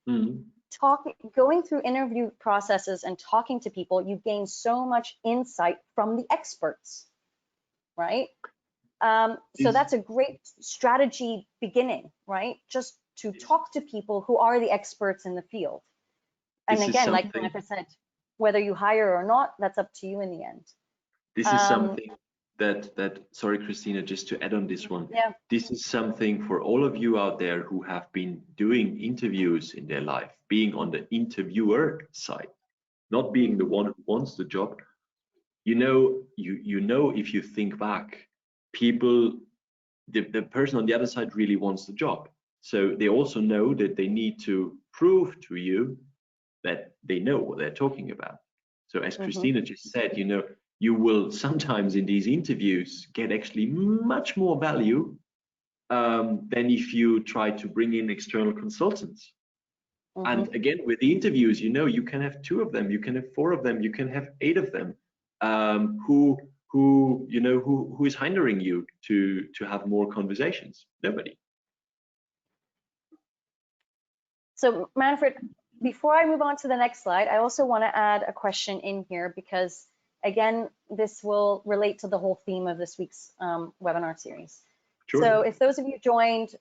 Going through interview processes and talking to people, you gain so much insight from the experts, right? So that's a great strategy beginning, right? Just to talk to people who are the experts in the field. And again, like Manfred said, whether you hire or not, that's up to you in the end. This is something that sorry, Christina, just to add on this one. Yeah. This is something for all of you out there who have been doing interviews in their life, being on the interviewer side, not being the one who wants the job. You know, if you think back, people, the person on the other side really wants the job. So they also know that they need to prove to you that they know what they're talking about. So as Christina just said, you know, you will sometimes in these interviews get actually much more value than if you try to bring in external consultants. And again, with the interviews, you know, you can have 2 of them, you can have 4 of them, you can have 8 of them. Who is hindering you to have more conversations? Nobody. So Manfred, before I move on to the next slide, I also want to add a question in here because, again, this will relate to the whole theme of this week's webinar series. Sure. So if those of you joined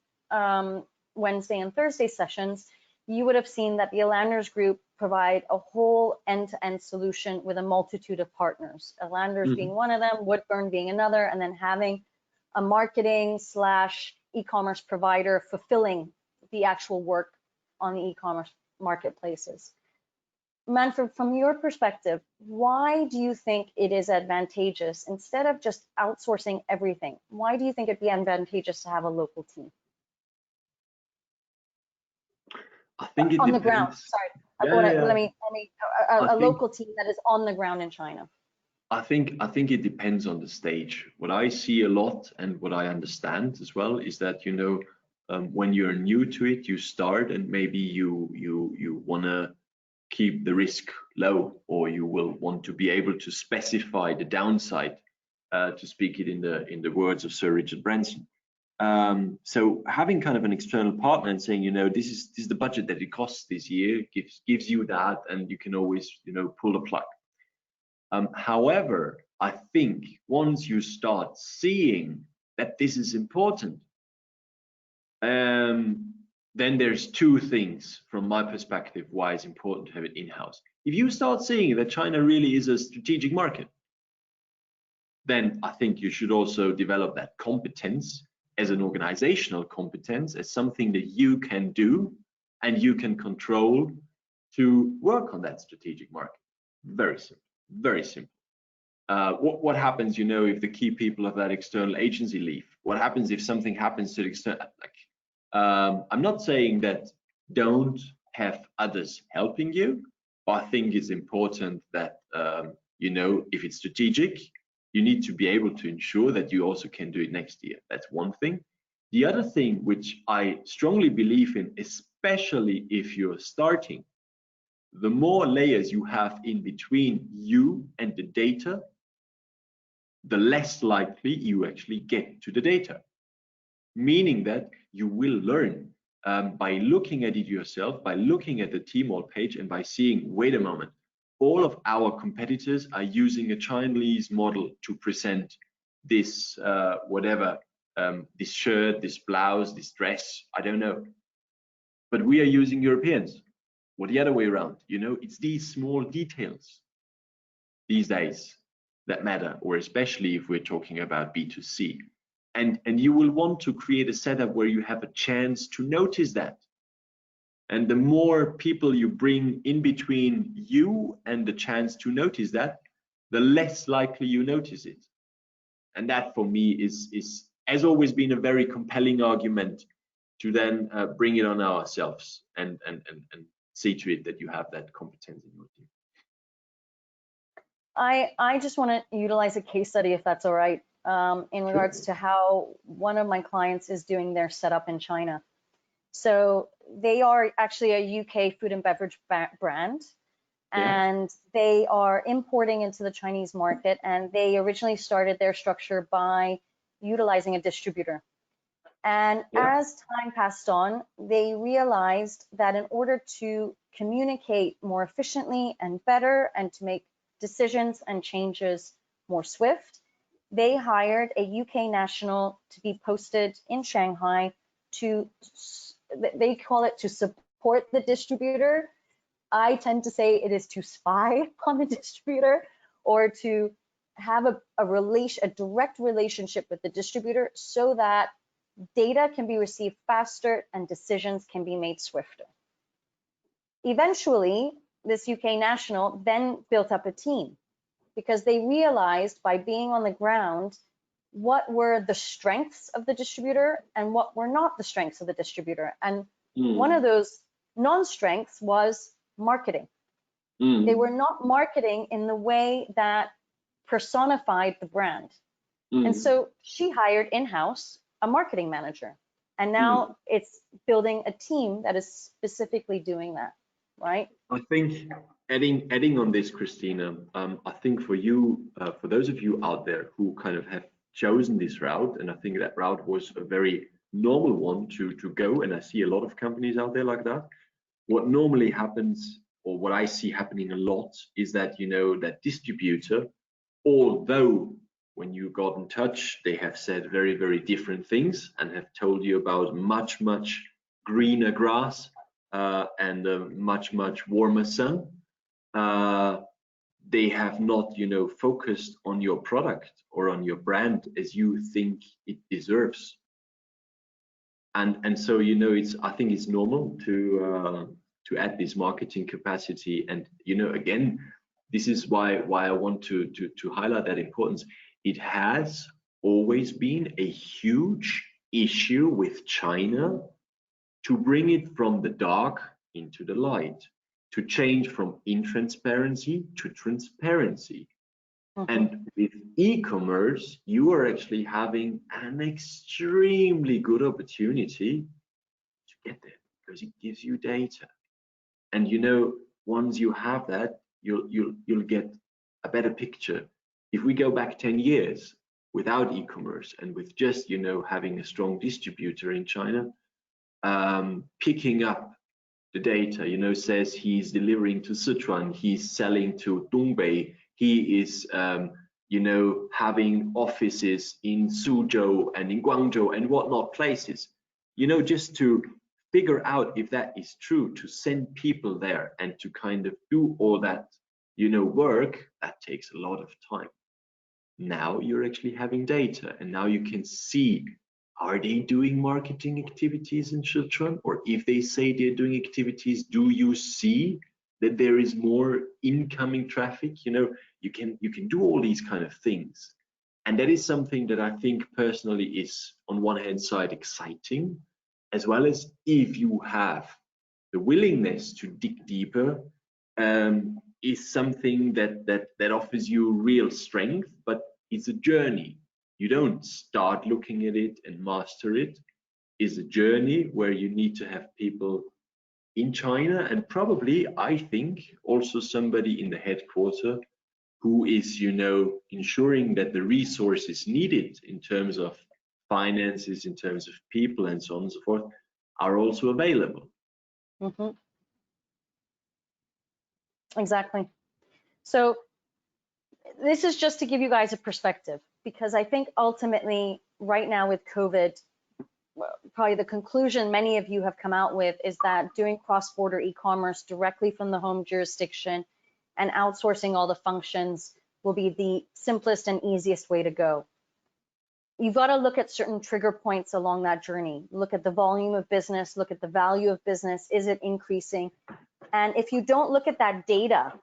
Wednesday and Thursday sessions, you would have seen that the Elanders Group provide a whole end-to-end solution with a multitude of partners, Elanders being one of them, Woodburn being another, and then having a marketing / e-commerce provider fulfilling the actual work on the e-commerce marketplaces. Manfred, from your perspective, why do you think it is advantageous, instead of just outsourcing everything, why do you think it'd be advantageous to have a local team? I think it on depends. The ground, sorry. Let me a local team that is on the ground in China. I think it depends on the stage. What I see a lot and what I understand as well is that, you know, when you're new to it, you start and maybe you want to keep the risk low, or you will want to be able to specify the downside, to speak it in the words of Sir Richard Branson. So having kind of an external partner and saying, you know, this is the budget that it costs this year, gives you that, and you can always, you know, pull the plug. However, I think once you start seeing that this is important, then there's 2 things from my perspective why it's important to have it in-house. If you start seeing that China really is a strategic market, then I think you should also develop that competence as an organizational competence, as something that you can do and you can control to work on that strategic market. Very simple, very simple. What happens, you know, if the key people of that external agency leave? What happens if something happens to the external, I'm not saying that don't have others helping you, but I think it's important that, you know, if it's strategic, you need to be able to ensure that you also can do it next year. That's one thing. The other thing, which I strongly believe in, especially if you're starting, the more layers you have in between you and the data, the less likely you actually get to the data. Meaning that you will learn by looking at it yourself, by looking at the Tmall page and by seeing, wait a moment, all of our competitors are using a Chinese model to present this whatever, this shirt, this blouse, this dress, I don't know. But we are using Europeans, or the other way around. You know, it's these small details these days that matter, or especially if we're talking about B2C. And you will want to create a setup where you have a chance to notice that. And the more people you bring in between you and the chance to notice that, the less likely you notice it. And that for me is has always been a very compelling argument to then bring it on ourselves and see to it that you have that competence in your team. I just want to utilize a case study, if that's all right, in regards to how one of my clients is doing their setup in China. So they are actually a UK food and beverage brand, and they are importing into the Chinese market, and they originally started their structure by utilizing a distributor. And as time passed on, they realized that in order to communicate more efficiently and better and to make decisions and changes more swift, they hired a UK national to be posted in Shanghai to, they call it to support the distributor. I tend to say it is to spy on the distributor, or to have a direct relationship with the distributor so that data can be received faster and decisions can be made swifter. Eventually, this UK national then built up a team because they realized by being on the ground what were the strengths of the distributor and what were not the strengths of the distributor. And one of those non-strengths was marketing. They were not marketing in the way that personified the brand. And so she hired in-house a marketing manager. And now it's building a team that is specifically doing that, right? I think adding on this, Christina, I think for you, for those of you out there who kind of have chosen this route, and I think that route was a very normal one to go, and I see a lot of companies out there like that. What normally happens, or what I see happening a lot, is that, you know, that distributor, although when you got in touch, they have said very, very different things and have told you about much greener grass and a much warmer sun. They have not, you know, focused on your product or on your brand as you think it deserves. And so, you know, I think it's normal to add this marketing capacity. And, you know, again, this is why I want to highlight that importance. It has always been a huge issue with China to bring it from the dark into the light, to change from intransparency to transparency. And with e-commerce, you are actually having an extremely good opportunity to get there because it gives you data. And, you know, once you have that, you'll get a better picture. If we go back 10 years without e-commerce and with just, you know, having a strong distributor in China, picking up the data, you know, says he's delivering to Sichuan, he's selling to Dongbei, he is, you know, having offices in Suzhou and in Guangzhou and whatnot places, you know, just to figure out if that is true, to send people there and to kind of do all that, you know, work, that takes a lot of time. Now you're actually having data, and now you can see, are they doing marketing activities in Sichuan? Or if they say they're doing activities, do you see that there is more incoming traffic? You know, you can do all these kind of things. And that is something that I think personally is on one hand side exciting, as well as if you have the willingness to dig deeper, is something that offers you real strength, but it's a journey. You don't start looking at it and master it. It's a journey where you need to have people in China, and probably, I think, also somebody in the headquarters who is, you know, ensuring that the resources needed in terms of finances, in terms of people, and so on and so forth, are also available. Exactly. So this is just to give you guys a perspective, because I think ultimately right now with COVID, probably the conclusion many of you have come out with is that doing cross-border e-commerce directly from the home jurisdiction and outsourcing all the functions will be the simplest and easiest way to go. You've got to look at certain trigger points along that journey. Look at the volume of business, look at the value of business. Is it increasing? And if you don't look at that data,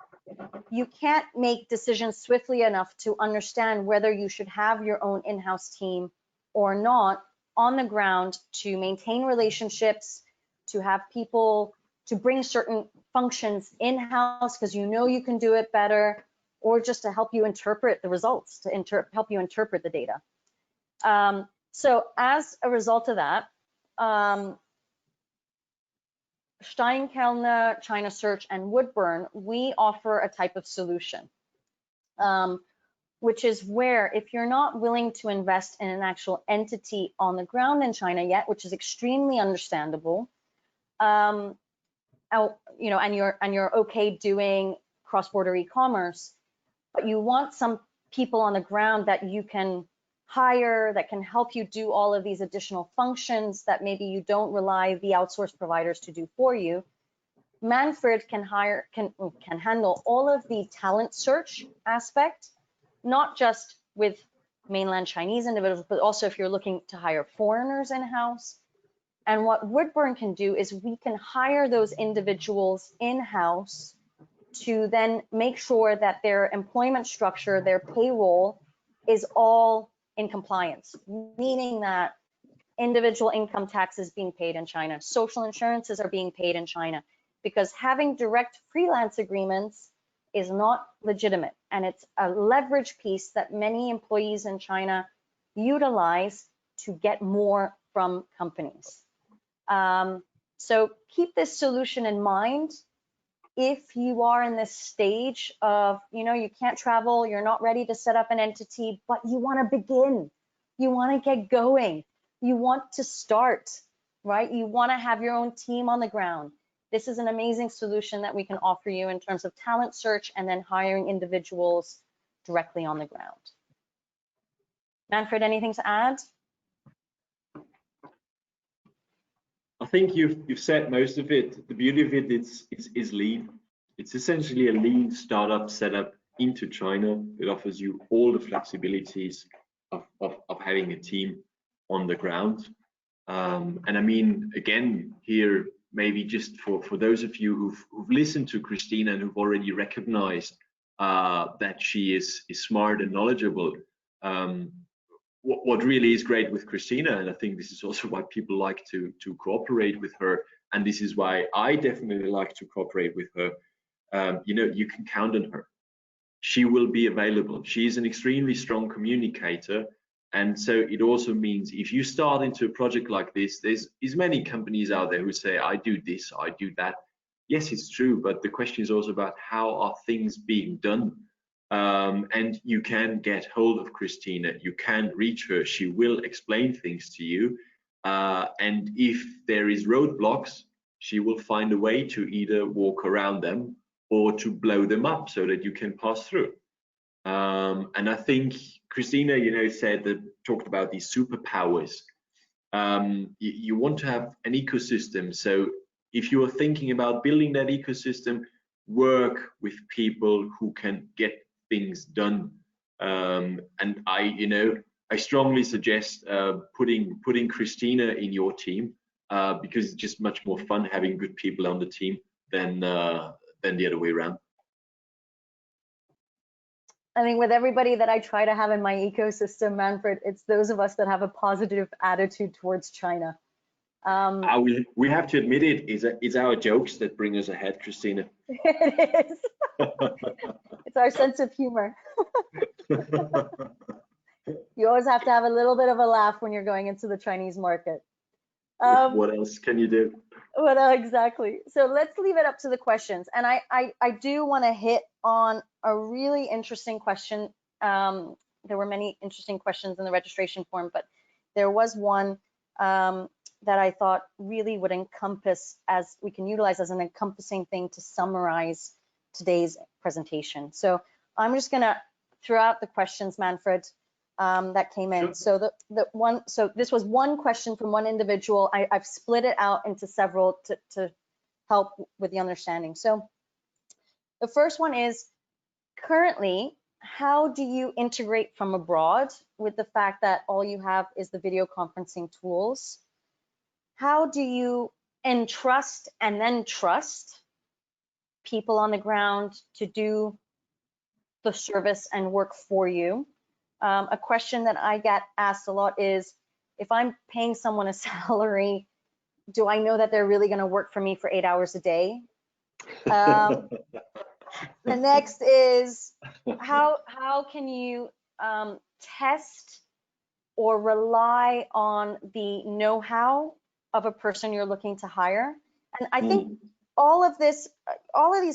you can't make decisions swiftly enough to understand whether you should have your own in-house team or not on the ground to maintain relationships, to have people, to bring certain functions in-house because you know you can do it better, or just to help you interpret the results, to help you interpret the data. So as a result of that, Steinkellner China Search and Woodburn, we offer a type of solution, which is where if you're not willing to invest in an actual entity on the ground in China yet, which is extremely understandable, and you're okay doing cross-border e-commerce, but you want some people on the ground that you can hire, that can help you do all of these additional functions that maybe you don't rely the outsourced providers to do for you. Manfred can handle all of the talent search aspect, not just with mainland Chinese individuals, but also if you're looking to hire foreigners in-house. And what Woodburn can do is we can hire those individuals in-house to then make sure that their employment structure, their payroll is all in compliance, meaning that individual income tax is being paid in China, social insurances are being paid in China, because having direct freelance agreements is not legitimate. And it's a leverage piece that many employees in China utilize to get more from companies. So keep this solution in mind. If you are in this stage of, you can't travel, you're not ready to set up an entity, but you want to begin, you want to get going, you want to start, right? You want to have your own team on the ground. This is an amazing solution that we can offer you in terms of talent search and then hiring individuals directly on the ground. Manfred, anything to add? I think you've said most of it. The beauty of it is lean. It's essentially a lean startup setup into China. It offers you all the flexibilities of having a team on the ground. And I mean, again, here, maybe just for those of you who've listened to Christina and who've already recognized that she is smart and knowledgeable, what really is great with Christina, and I think this is also why people like to cooperate with her, and this is why I definitely like to cooperate with her, you can count on her. She will be available. She is an extremely strong communicator, and so it also means if you start into a project like this, there's many companies out there who say, I do this, I do that. Yes, it's true, but the question is also about how are things being done. And you can get hold of Christina, you can reach her, she will explain things to you, and if there is roadblocks, she will find a way to either walk around them or to blow them up so that you can pass through. And I think Christina, talked about these superpowers. You want to have an ecosystem, so if you are thinking about building that ecosystem, work with people who can get things done, and I strongly suggest putting Christina in your team, because it's just much more fun having good people on the team than the other way around. I mean, with everybody that I try to have in my ecosystem, Manfred, it's those of us that have a positive attitude towards China. We have to admit it's our jokes that bring us ahead, Christina. It is. It's our sense of humor. You always have to have a little bit of a laugh when you're going into the Chinese market. What else can you do? Well, exactly. So let's leave it up to the questions. And I do want to hit on a really interesting question. There were many interesting questions in the registration form, but there was one that I thought really would encompass, as we can utilize as an encompassing thing to summarize today's presentation. So I'm just going to throw out the questions, Manfred, that came in. So so this was one question from one individual. I've split it out into several to help with the understanding. So the first one is, currently, how do you integrate from abroad with the fact that all you have is the video conferencing tools? How do you entrust and then trust people on the ground to do the service and work for you? A question that I get asked a lot is, if I'm paying someone a salary, do I know that they're really going to work for me for 8 hours a day? The next is how can you test or rely on the know-how of a person you're looking to hire? And I think all of these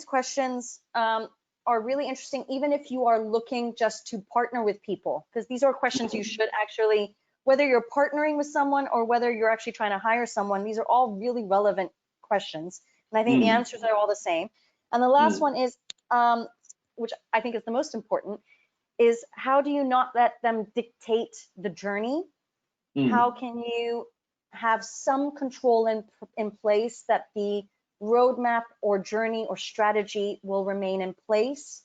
questions are really interesting, even if you are looking just to partner with people, because these are questions you should actually, whether you're partnering with someone or whether you're actually trying to hire someone, these are all really relevant questions. And I think the answers are all the same. And the last one is, which I think is the most important, is how do you not let them dictate the journey? How can you have some control in place that the roadmap or journey or strategy will remain in place,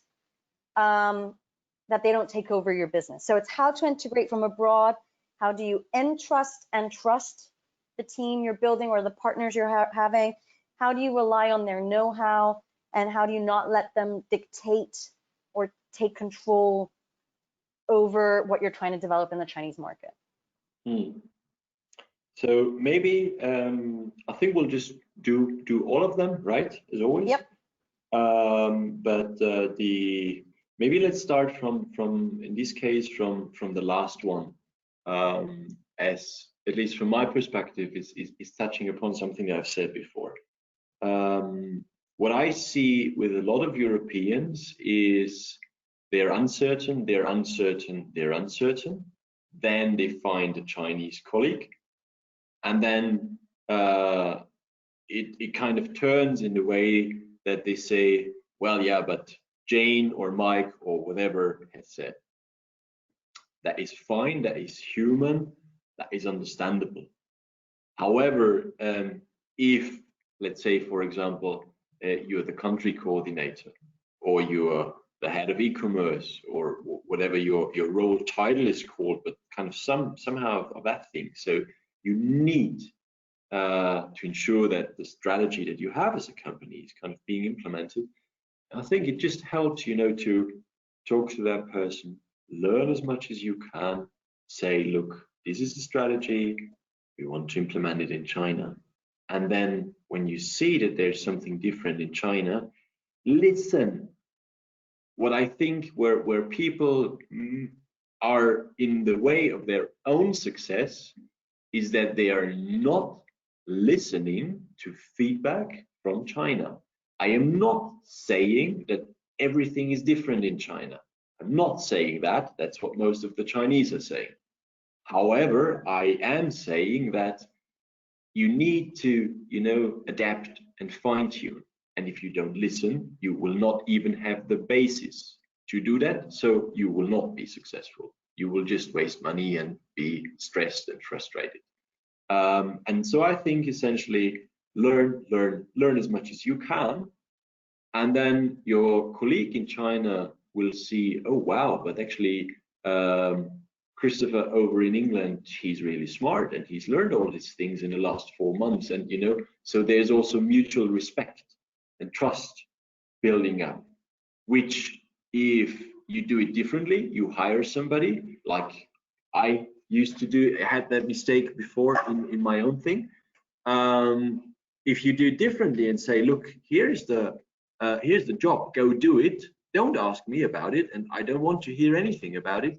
that they don't take over your business? So it's how to integrate from abroad. How do you entrust and trust the team you're building or the partners you're having? How do you rely on their know-how? And how do you not let them dictate or take control over what you're trying to develop in the Chinese market? So maybe I think we'll just do all of them, right? As always. Yep. But maybe let's start from in this case from the last one, as at least from my perspective is touching upon something that I've said before. What I see with a lot of Europeans is they're uncertain. Then they find a Chinese colleague, and then it kind of turns in the way that they say, well, yeah, but Jane or Mike or whatever has said. That is fine, that is human, that is understandable. However, if, let's say, for example, you're the country coordinator, or you're the head of e-commerce, or whatever your role title is called, but kind of somehow of that thing. So you need to ensure that the strategy that you have as a company is kind of being implemented. I think it just helps, to talk to that person, learn as much as you can, say, look, this is the strategy, we want to implement it in China. And then when you see that there's something different in China, listen. What I think where people are in the way of their own success is that they are not listening to feedback from China. I am not saying that everything is different in China. I'm not saying that. That's what most of the Chinese are saying. However, I am saying that you need to, adapt and fine tune. And if you don't listen, you will not even have the basis to do that. So you will not be successful. You will just waste money and be stressed and frustrated. And so I think essentially learn as much as you can. And then your colleague in China will see, oh, wow, but actually, Christopher over in England, he's really smart and he's learned all these things in the last 4 months. And, so there's also mutual respect and trust building up, which if you do it differently, you hire somebody like I used to do, I had that mistake before in my own thing. If you do it differently and say, look, here's the job, go do it. Don't ask me about it, and I don't want to hear anything about it.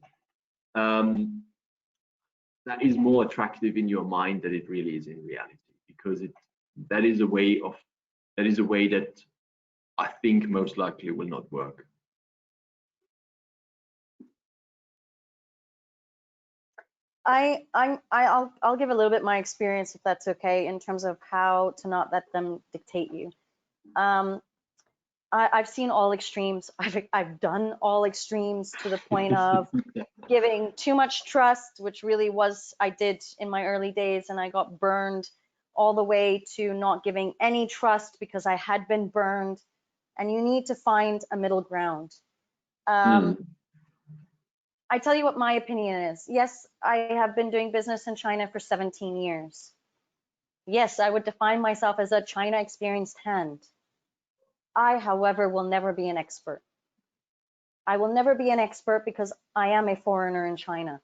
That is more attractive in your mind than it really is in reality, because that is a way that I think most likely will not work. I'll give a little bit my experience, if that's okay, in terms of how to not let them dictate you. I've seen all extremes. I've done all extremes to the point of giving too much trust, which really was I did in my early days, and I got burned, all the way to not giving any trust because I had been burned. And you need to find a middle ground. I tell you what my opinion is. Yes, I have been doing business in China for 17 years. Yes, I would define myself as a China experienced hand. I, however, will never be an expert. I will never be an expert because I am a foreigner in China.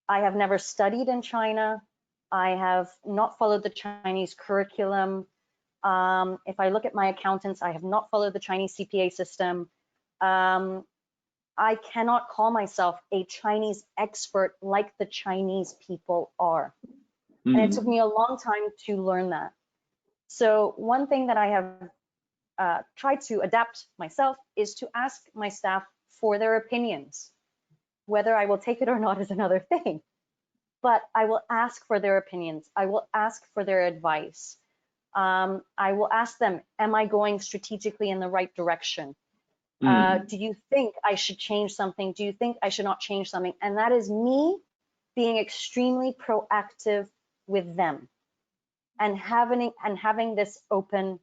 I have never studied in China. I have not followed the Chinese curriculum. If I look at my accountants, I have not followed the Chinese CPA system. I cannot call myself a Chinese expert like the Chinese people are. And it took me a long time to learn that. So one thing that I have tried to adapt myself is to ask my staff for their opinions. Whether I will take it or not is another thing, but I will ask for their opinions. I will ask for their advice. I will ask them, am I going strategically in the right direction? Do you think I should change something? Do you think I should not change something? And that is me being extremely proactive with them and having this open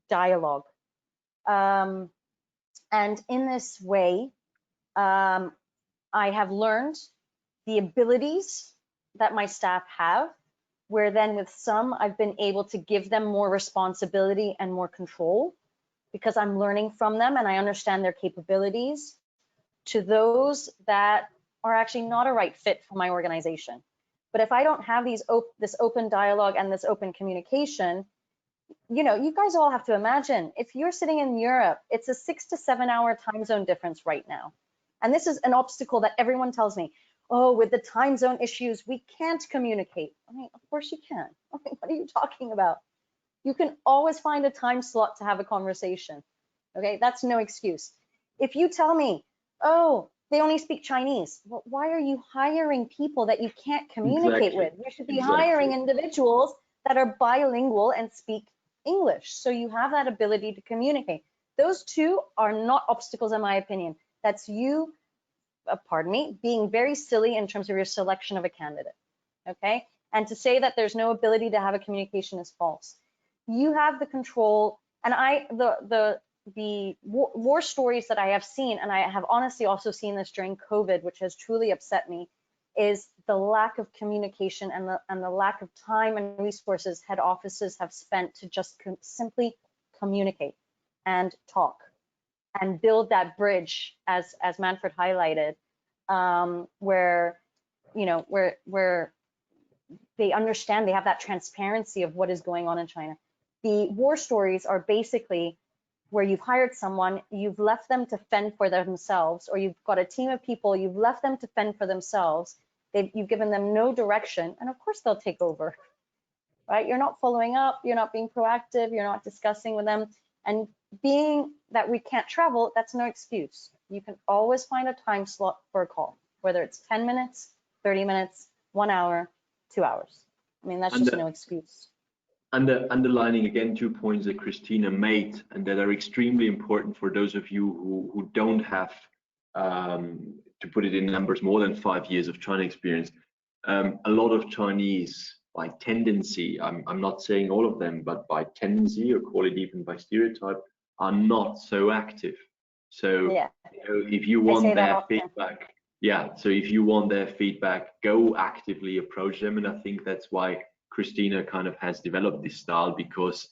dialogue. And in this way, I have learned the abilities that my staff have, where then with some, I've been able to give them more responsibility and more control because I'm learning from them and I understand their capabilities, to those that are actually not a right fit for my organization. But if I don't have this open dialogue and this open communication, you know, you guys all have to imagine, if you're sitting in Europe, it's a 6 to 7 hour time zone difference right now. And this is an obstacle that everyone tells me, oh, with the time zone issues, we can't communicate. I mean, of course you can. I mean, what are you talking about? You can always find a time slot to have a conversation. Okay, that's no excuse. If you tell me, oh, they only speak Chinese, well, why are you hiring people that you can't communicate with? You should be hiring individuals that are bilingual and speak English, so you have that ability to communicate. Those two are not obstacles, in my opinion. That's you, pardon me, being very silly in terms of your selection of a candidate, okay? And to say that there's no ability to have a communication is false. You have the control, and the war stories that I have seen, and I have honestly also seen this during COVID, which has truly upset me, is the lack of communication and the lack of time and resources head offices have spent to just simply communicate and talk and build that bridge, as Manfred highlighted, where, you know, where they understand, they have that transparency of what is going on in China. The war stories are basically where you've hired someone, you've left them to fend for themselves, or you've got a team of people, you've left them to fend for themselves, you've given them no direction, and of course they'll take over, right? You're not following up, you're not being proactive, you're not discussing with them, and being that we can't travel, that's no excuse. You can always find a time slot for a call, whether it's 10 minutes, 30 minutes, 1 hour, 2 hours. I mean, that's just no excuse. Underlining again 2 points that Christina made and that are extremely important for those of you who don't have, to put it in numbers, more than 5 years of China experience. A lot of Chinese, by tendency, I'm not saying all of them, but by tendency, or call it even by stereotype, are not so active. So, yeah, you know, if you want their feedback, so if you want their feedback, go actively approach them. And I think that's why Christina kind of has developed this style, because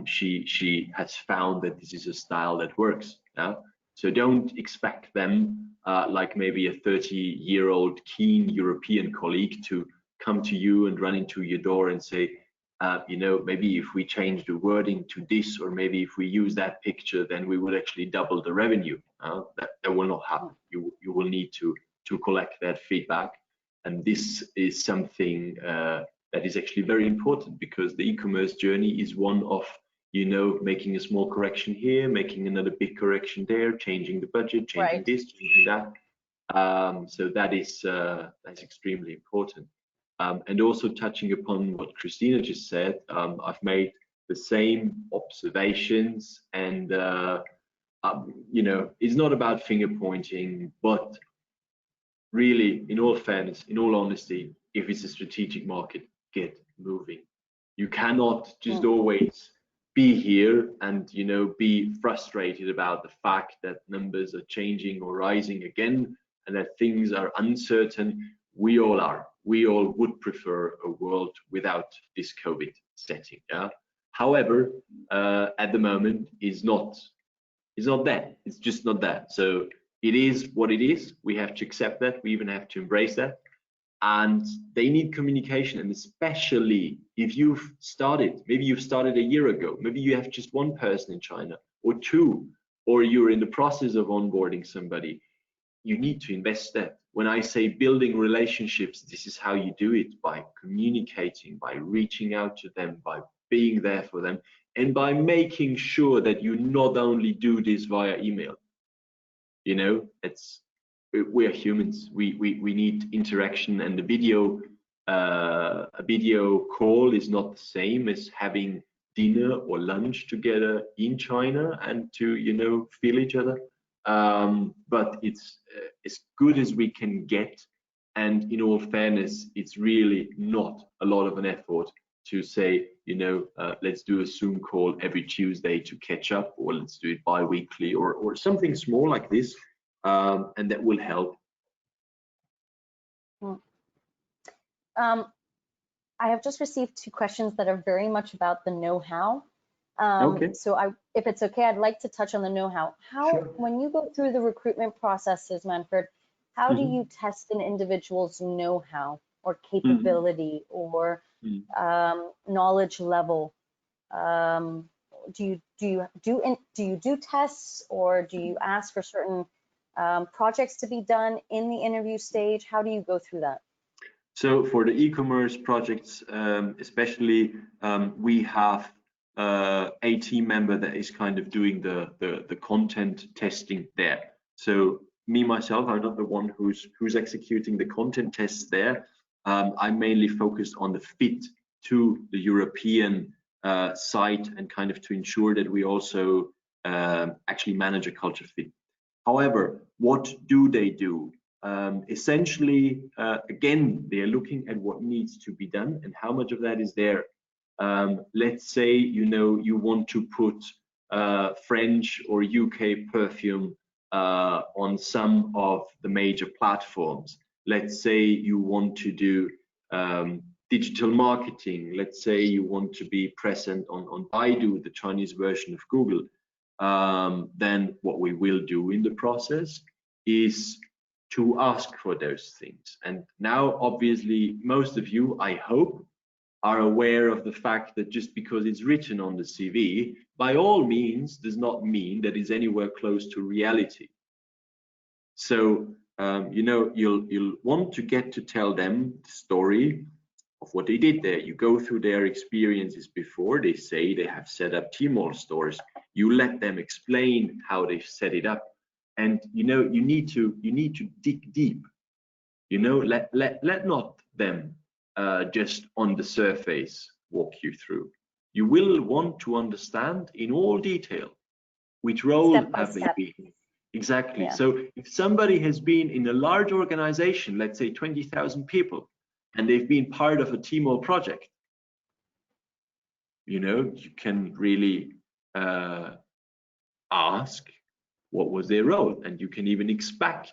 she has found that this is a style that works. Yeah? So don't expect them, like maybe a 30-year-old keen European colleague, to come to you and run into your door and say, you know, maybe if we change the wording to this, or maybe if we use that picture, then we would actually double the revenue. That will not happen. You will need to collect that feedback, and this is something that is actually very important, because the e-commerce journey is one of, you know, making a small correction here, making another big correction there, changing the budget, changing this, changing that. So that's extremely important. And also touching upon what Christina just said, I've made the same observations, and you know, it's not about finger pointing, but really, in all fairness, in all honesty, if it's a strategic market, get moving. You cannot just always be here and, you know, be frustrated about the fact that numbers are changing or rising again, and that things are uncertain. We all are. We all would prefer a world without this COVID setting. Yeah. However, at the moment, it's not there. It's just not there. So it is what it is. We have to accept that. We even have to embrace that. and they need communication. And especially if you've started, maybe you've started a year ago, maybe you have just one person in China or two, or you're in the process of onboarding somebody, you need to invest that. When I say building relationships, this is how you do it: by communicating, by reaching out to them, by being there for them, and by making sure that you not only do this via email. You know, we're humans. We need interaction, and a video call is not the same as having dinner or lunch together in China and to, you know, feel each other. But it's as good as we can get, and in all fairness, it's really not a lot of an effort to say, you know, let's do a Zoom call every Tuesday to catch up, or let's do it bi-weekly, or something small like this, and that will help. I have just received 2 questions that are very much about the know-how. Okay. So if it's okay, I'd like to touch on the know-how. Sure. When you go through the recruitment processes, Manfred, how do you test an individual's know-how or capability or knowledge level? Do you do tests, or do you ask for certain projects to be done in the interview stage? How do you go through that? So for the e-commerce projects, especially, we have a team member that is kind of doing the content testing there. So me myself, I'm not the one who's executing the content tests there. I'm mainly focused on the fit to the European site, and kind of to ensure that we also actually manage a culture fit. However, what do they do? Essentially, again, they're looking at what needs to be done and how much of that is there. Let's say, you know, you want to put French or UK perfume on some of the major platforms. Let's say you want to do digital marketing. Let's say you want to be present on Baidu, the Chinese version of Google. Then what we will do in the process is to ask for those things. And now, obviously, most of you, I hope, are aware of the fact that just because it's written on the CV, by all means, does not mean that it's anywhere close to reality. So, you know, you'll want to get to tell them the story of what they did there. You go through their experiences before. They say they have set up Tmall stores. You let them explain how they set it up. And you know, you need to dig deep. You know, let not them just on the surface walk you through. You will want to understand in all detail which role have they been. Exactly. Yeah. So if somebody has been in a large organization, let's say 20,000 people, and they've been part of a Tmall project, you know, you can really ask, what was their role? And you can even expect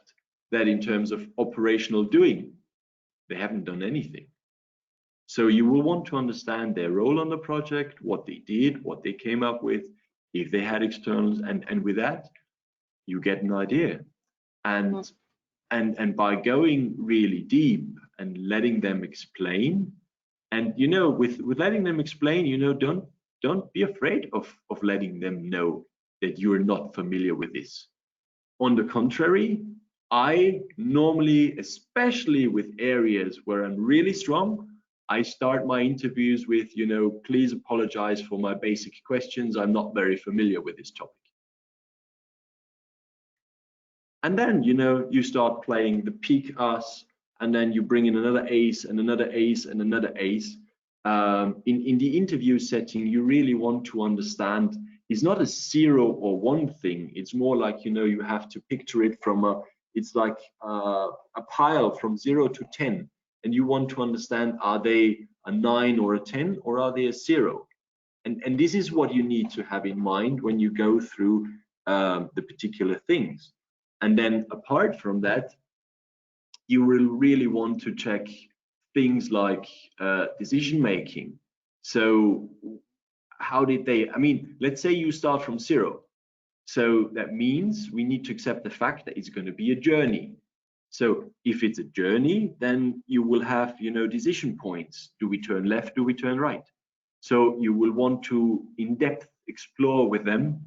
that in terms of operational doing, they haven't done anything. So you will want to understand their role on the project, what they did, what they came up with, if they had externals, and with that, you get an idea. And by going really deep and letting them explain, and you know, with letting them explain, you know, don't be afraid of letting them know that you're not familiar with this. On the contrary, I normally, especially with areas where I'm really strong, I start my interviews with, you know, please apologize for my basic questions. I'm not very familiar with this topic. And then, you know, you start playing the peak us, and then you bring in another ace and another ace and another ace. In the interview setting, you really want to understand, it's not a 0 or 1 thing. It's more like, you know, you have to picture it from it's like a pile from 0 to 10. And you want to understand, are they a 9 or a 10, or are they a 0? And this is what you need to have in mind when you go through the particular things. And then apart from that, you will really want to check things like decision making. So how did they, I mean, let's say you start from 0. So that means we need to accept the fact that it's going to be a journey. So if it's a journey, then you will have, decision points. Do we turn left? Do we turn right? So you will want to in depth explore with them,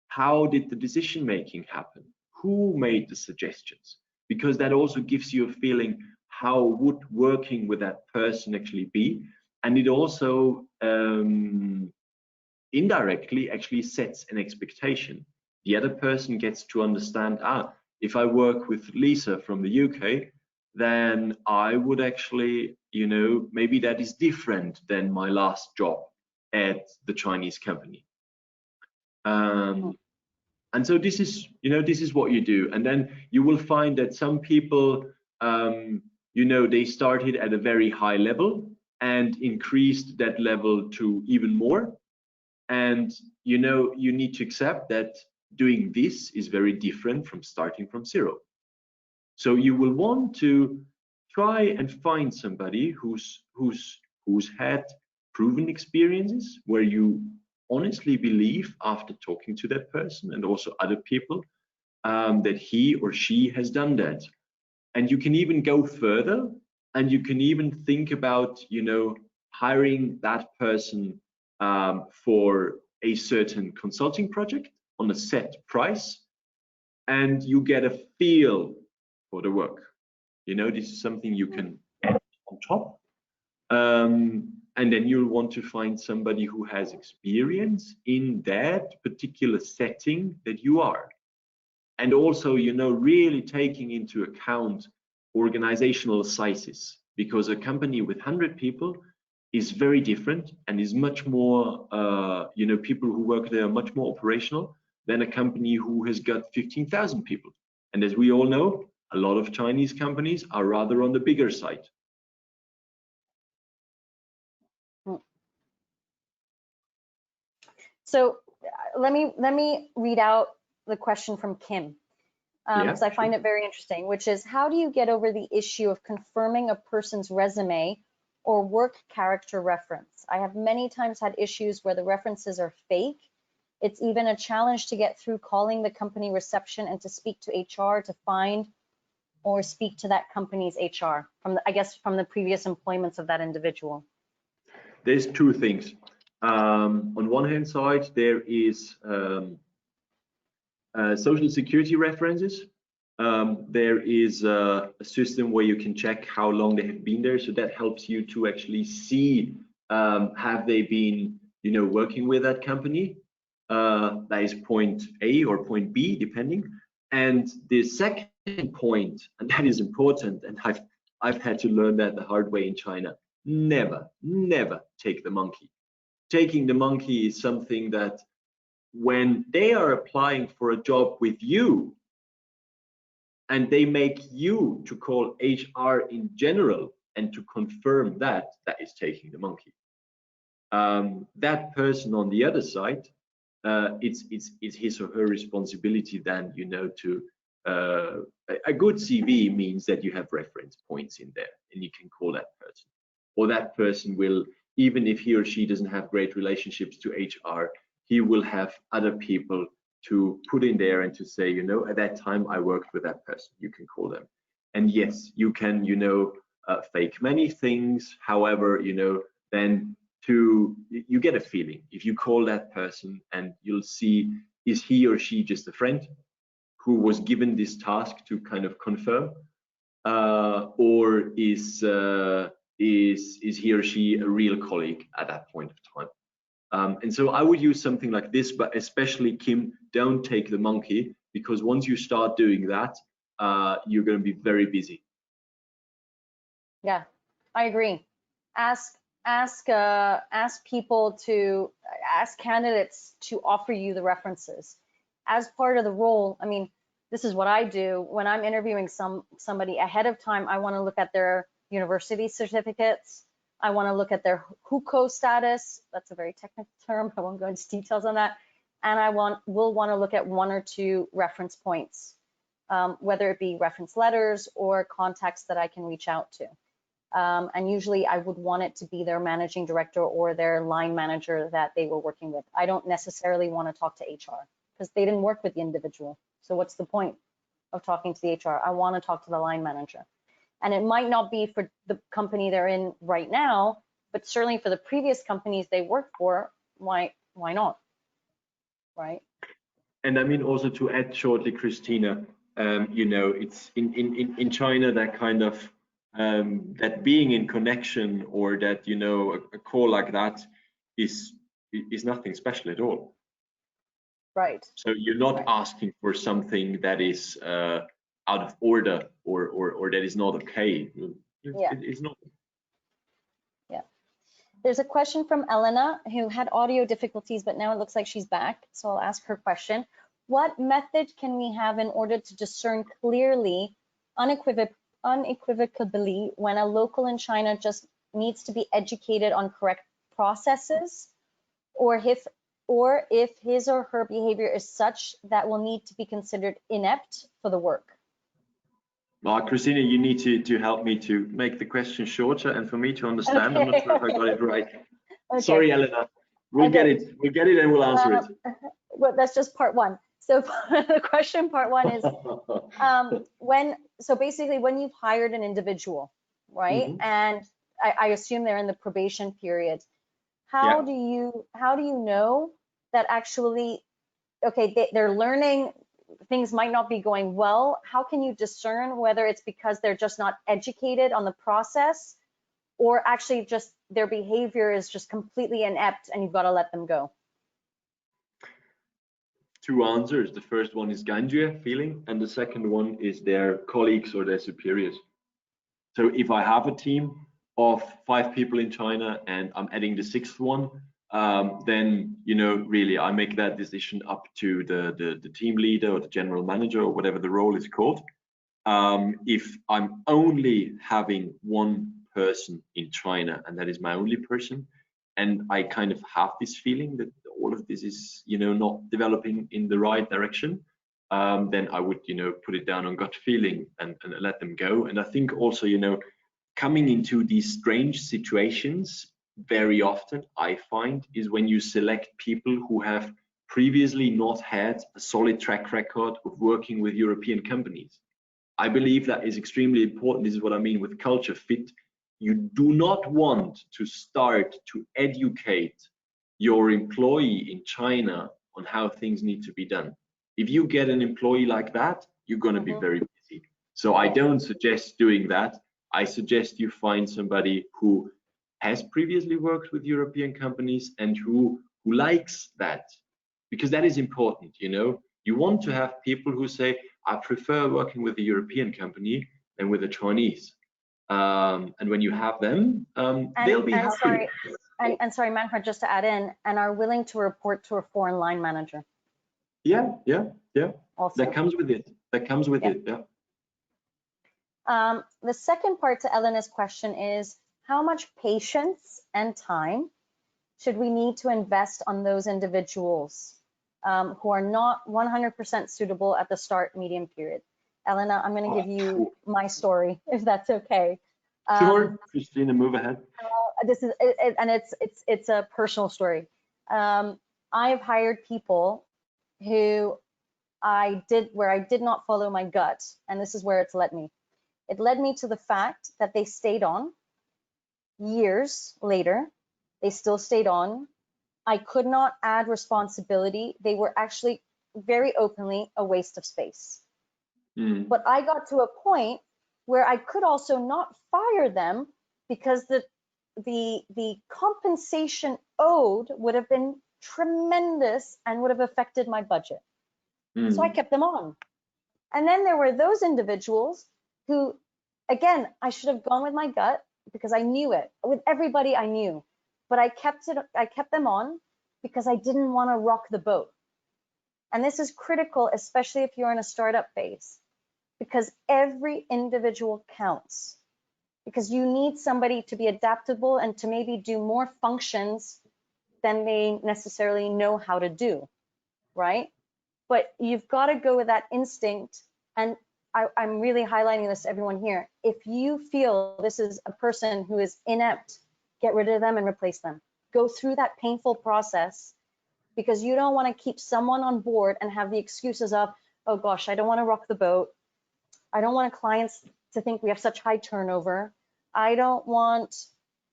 how did the decision making happen? Who made the suggestions? Because that also gives you a feeling, how would working with that person actually be? And it also indirectly actually sets an expectation. The other person gets to understand, if I work with Lisa from the UK, then I would actually, maybe that is different than my last job at the Chinese company. And so this is, this is what you do. And then you will find that some people, they started at a very high level and increased that level to even more. And, you need to accept that doing this is very different from starting from zero. So you will want to try and find somebody who's had proven experiences, where you honestly believe, after talking to that person and also other people, that he or she has done that. And you can even go further, and you can even think about, hiring that person for a certain consulting project on a set price, and you get a feel for the work. This is something you can add on top. And then you'll want to find somebody who has experience in that particular setting that you are. And also, really taking into account organizational sizes, because a company with 100 people is very different and is much more, people who work there are much more operational than a company who has got 15,000 people. And as we all know, a lot of Chinese companies are rather on the bigger side. So let me read out the question from Kim, because I find it very interesting, which is, how do you get over the issue of confirming a person's resume or work character reference? I have many times had issues where the references are fake. It's even a challenge to get through calling the company reception and to speak to HR to find or speak to that company's HR from the previous employments of that individual. There's two things. On one hand side, there is social security references. There is a system where you can check how long they have been there, so that helps you to actually see, have they been, working with that company. That is point A or point B, depending. And the second point, and that is important, and I've had to learn that the hard way in China: never take the monkey. Taking the monkey is something that, when they are applying for a job with you and they make you to call HR in general and to confirm that, that is taking the monkey. That person on the other side, it's his or her responsibility then, to a good CV means that you have reference points in there and you can call that person, or that person will, even if he or she doesn't have great relationships to HR, he will have other people to put in there and to say, at that time I worked with that person, you can call them. And yes, you can, fake many things. However, then you get a feeling if you call that person, and you'll see, is he or she just a friend who was given this task to kind of confirm, or is he or she a real colleague at that point of time? And so I would use something like this, but especially, Kim, don't take the monkey, because once you start doing that, you're going to be very busy. Yeah, I agree. Ask candidates to offer you the references as part of the role. I mean, this is what I do when I'm interviewing somebody ahead of time. I want to look at their university certificates. I want to look at their hukou status. That's a very technical term. I won't go into details on that. And we'll want to look at 1 or 2 reference points, whether it be reference letters or contacts that I can reach out to. And usually I would want it to be their managing director or their line manager that they were working with. I don't necessarily want to talk to HR, because they didn't work with the individual. So what's the point of talking to the HR. I want to talk to the line manager. And it might not be for the company they're in right now, but certainly for the previous companies they worked for, why not, right? And I mean, also to add shortly, Christina, you know, it's in China, that kind of that being in connection, or that, you know, a call like that is nothing special at all. Right. So you're not asking for something that is out of order, or that is not okay. It's not. Yeah. There's a question from Elena, who had audio difficulties, but now it looks like she's back. So I'll ask her question. What method can we have in order to discern clearly, unequivocally, when a local in China just needs to be educated on correct processes, or if his or her behavior is such that will need to be considered inept for the work? Well, Christina, you need to help me to make the question shorter and for me to understand. Okay. I'm not sure if I got it right. Okay. Sorry, Elena. We'll get it. We'll get it and we'll answer it. Well, that's just part one. So the question part one is, so basically when you've hired an individual, right? Mhm. And I assume they're in the probation period. How do you know that actually, okay, they're learning, things might not be going well. How can you discern whether it's because they're just not educated on the process, or actually just their behavior is just completely inept and you've got to let them go? Two answers. The first one is Ganjue feeling, and the second one is their colleagues or their superiors. So if I have a team of 5 people in China and I'm adding the 6th one, then, you know, really I make that decision up to the team leader or the general manager or whatever the role is called. If I'm only having one person in China and that is my only person, and I kind of have this feeling that all of this is, you know, not developing in the right direction, then I would, you know, put it down on gut feeling and let them go. And I think also, you know, coming into these strange situations very often, I find, is when you select people who have previously not had a solid track record of working with European companies. I believe that is extremely important. This is what I mean with culture fit. You do not want to start to educate your employee in China on how things need to be done. If you get an employee like that, you're going to be very busy. So I don't suggest doing that. I suggest you find somebody who has previously worked with European companies and who likes that, because that is important. You know, you want to have people who say, I prefer working with a European company than with a Chinese. And when you have them, they'll be happy. Sorry, Manfred, just to add in, and are willing to report to a foreign line manager. Yeah. Also. That comes with it. Yeah. The second part to Elena's question is, how much patience and time should we need to invest on those individuals who are not 100% suitable at the start medium period? Elena, I'm going to give you my story, if that's okay. Sure, Christina, move ahead. This is it's a personal story. I've hired people who I did not follow my gut, and this is where it's led me. It led me to the fact that they stayed on. Years later, they still stayed on. I could not add responsibility. They were actually very openly a waste of space. But I got to a point where I could also not fire them, because the compensation owed would have been tremendous and would have affected my budget. So I kept them on. And then there were those individuals who, again, I should have gone with my gut, because I knew it. With everybody I knew, but I kept them on because I didn't want to rock the boat. And this is critical, especially if you're in a startup phase, because every individual counts, because you need somebody to be adaptable and to maybe do more functions than they necessarily know how to do, right? But you've got to go with that instinct. And I'm really highlighting this to everyone here. If you feel this is a person who is inept, get rid of them and replace them. Go through that painful process, because you don't want to keep someone on board and have the excuses of, oh gosh, I don't want to rock the boat. I don't want clients to think we have such high turnover. I don't want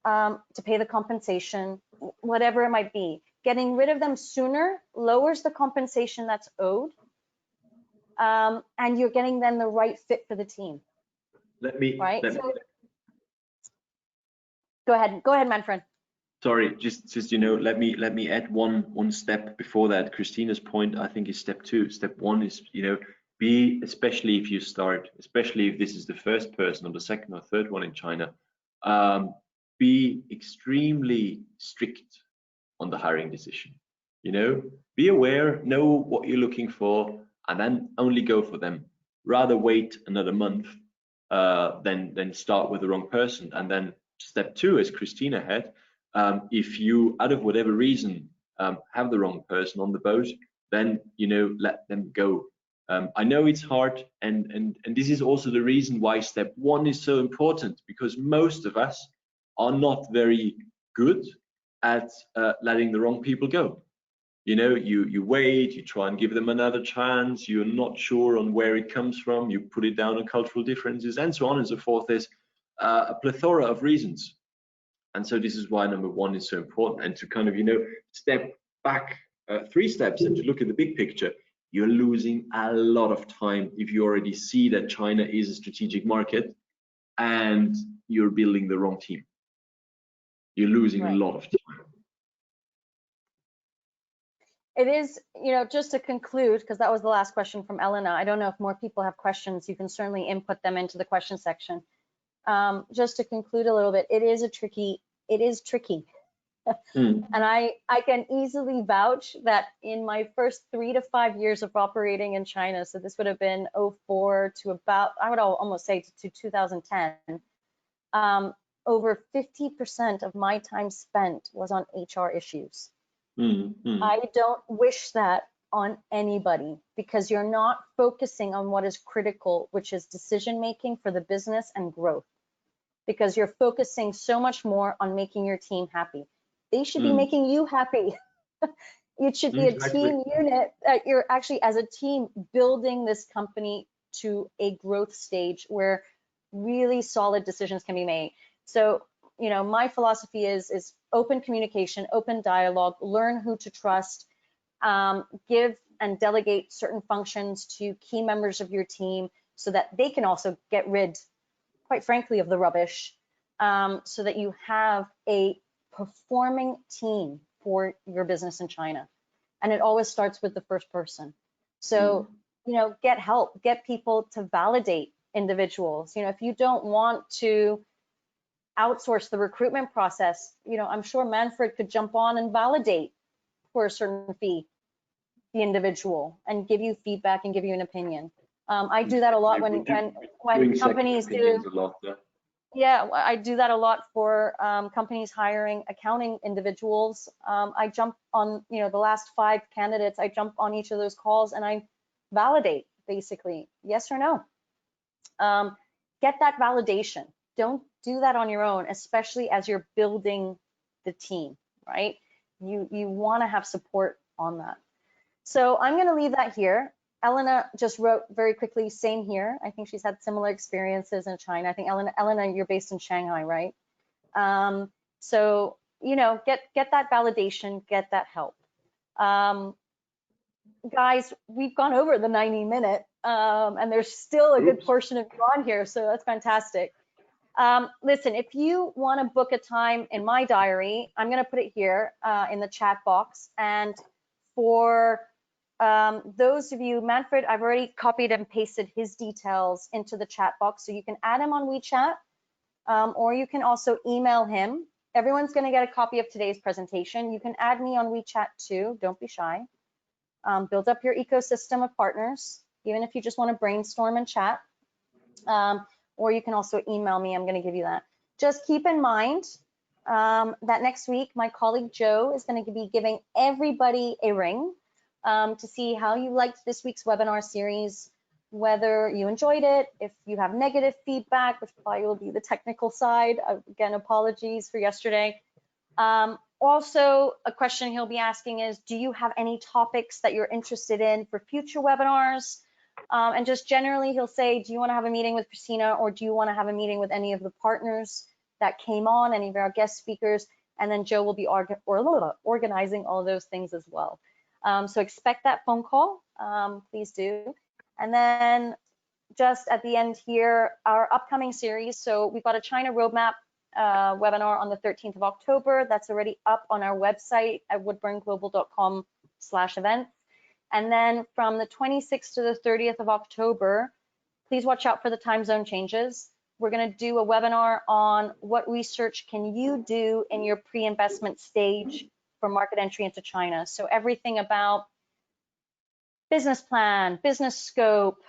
to pay the compensation, whatever it might be. Getting rid of them sooner lowers the compensation that's owed, and you're getting then the right fit for the team. Right? Go ahead, Manfred. Sorry, just let me add one step before that. Christina's point, I think, is step 2. Step 1 is, be, especially if you start, especially if this is the first person or the second or third one in China, be extremely strict on the hiring decision. Be aware, know what you're looking for, and then only go for them. Rather wait another month than start with the wrong person. And then step 2, as Christina had, if you, out of whatever reason, have the wrong person on the boat, then let them go. I know it's hard, and this is also the reason why step 1 is so important, because most of us are not very good at letting the wrong people go. You wait, you try and give them another chance, you're not sure on where it comes from, you put it down on cultural differences, and so on and so forth. There's a plethora of reasons. And so this is why number 1 is so important. And to kind of, step back 3 steps and to look at the big picture, you're losing a lot of time if you already see that China is a strategic market and you're building the wrong team. You're losing a lot of time. It is, just to conclude, because that was the last question from Elena. I don't know if more people have questions. You can certainly input them into the question section. Just to conclude a little bit, it is tricky. And I can easily vouch that in my first 3 to 5 years of operating in China, so this would have been 2004 to about, I would almost say to 2010, over 50% of my time spent was on HR issues. I don't wish that on anybody, because you're not focusing on what is critical, which is decision making for the business and growth, because you're focusing so much more on making your team happy. They should be making you happy. It should be a team unit that you're actually, as a team, building this company to a growth stage where really solid decisions can be made. So, my philosophy is open communication, open dialogue, learn who to trust, give and delegate certain functions to key members of your team so that they can also get rid, quite frankly, of the rubbish, so that you have a performing team for your business in China. And it always starts with the first person. So, get help, get people to validate individuals. If you don't want to outsource the recruitment process, I'm sure Manfred could jump on and validate for a certain fee the individual and give you feedback and give you an opinion. I do that a lot when companies do. Yeah, I do that a lot for companies hiring accounting individuals. I jump on, the last 5 candidates, I jump on each of those calls and I validate, basically, yes or no. Get that validation. Don't do that on your own, especially as you're building the team, right? You want to have support on that. So I'm going to leave that here. Elena just wrote very quickly, same here. I think she's had similar experiences in China. I think Elena, you're based in Shanghai, right? So, get that validation, get that help. Guys, we've gone over the 90-minute, and there's still a good portion of you on here, so that's fantastic. Listen, if you want to book a time in my diary, I'm going to put it here in the chat box. And for those of you, Manfred, I've already copied and pasted his details into the chat box, so you can add him on WeChat, or you can also email him. Everyone's going to get a copy of today's presentation. You can add me on WeChat too. Don't be shy. Build up your ecosystem of partners, even if you just want to brainstorm and chat. Or you can also email me. I'm going to give you that. Just keep in mind that next week, my colleague Joe is going to be giving everybody a ring to see how you liked this week's webinar series, whether you enjoyed it, if you have negative feedback, which probably will be the technical side. Again, apologies for yesterday. Also, a question he'll be asking is, do you have any topics that you're interested in for future webinars? And just generally, he'll say, do you want to have a meeting with Christina, or do you want to have a meeting with any of the partners that came on, any of our guest speakers? And then Joe will be organizing all those things as well. So expect that phone call, please do. And then just at the end here, our upcoming series. So we've got a China roadmap webinar on the 13th of October. That's already up on our website at woodburnglobal.com/events. And then from the 26th to the 30th of October, please watch out for the time zone changes. We're going to do a webinar on what research can you do in your pre-investment stage for market entry into China. So everything about business plan, business scope,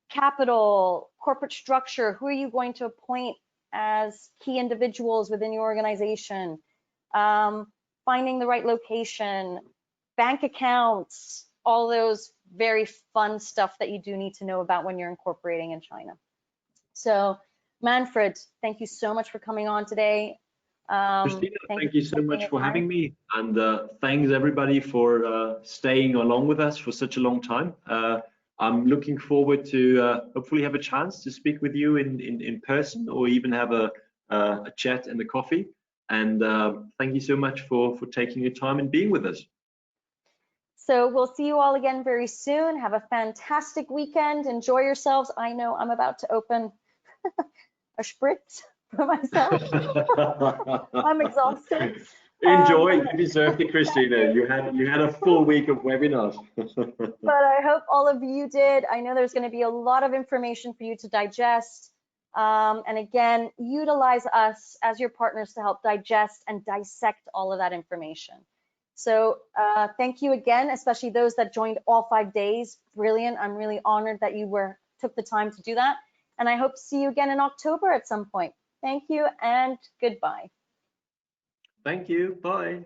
capital, corporate structure, who are you going to appoint as key individuals within your organization, finding the right location, bank accounts, all those very fun stuff that you do need to know about when you're incorporating in China. So Manfred, thank you so much for coming on today. Christina, thank you so much for having me, and thanks everybody for staying along with us for such a long time. I'm looking forward to hopefully have a chance to speak with you in person, or even have a chat in the coffee. And thank you so much for taking your time and being with us. So we'll see you all again very soon. Have a fantastic weekend. Enjoy yourselves. I know I'm about to open a spritz for myself. I'm exhausted. Enjoy. You deserved it, Christina. You had a full week of webinars. But I hope all of you did. I know there's going to be a lot of information for you to digest. And again, utilize us as your partners to help digest and dissect all of that information. So thank you again, especially those that joined all 5 days. Brilliant. I'm really honored that you took the time to do that. And I hope to see you again in October at some point. Thank you and goodbye. Thank you. Bye.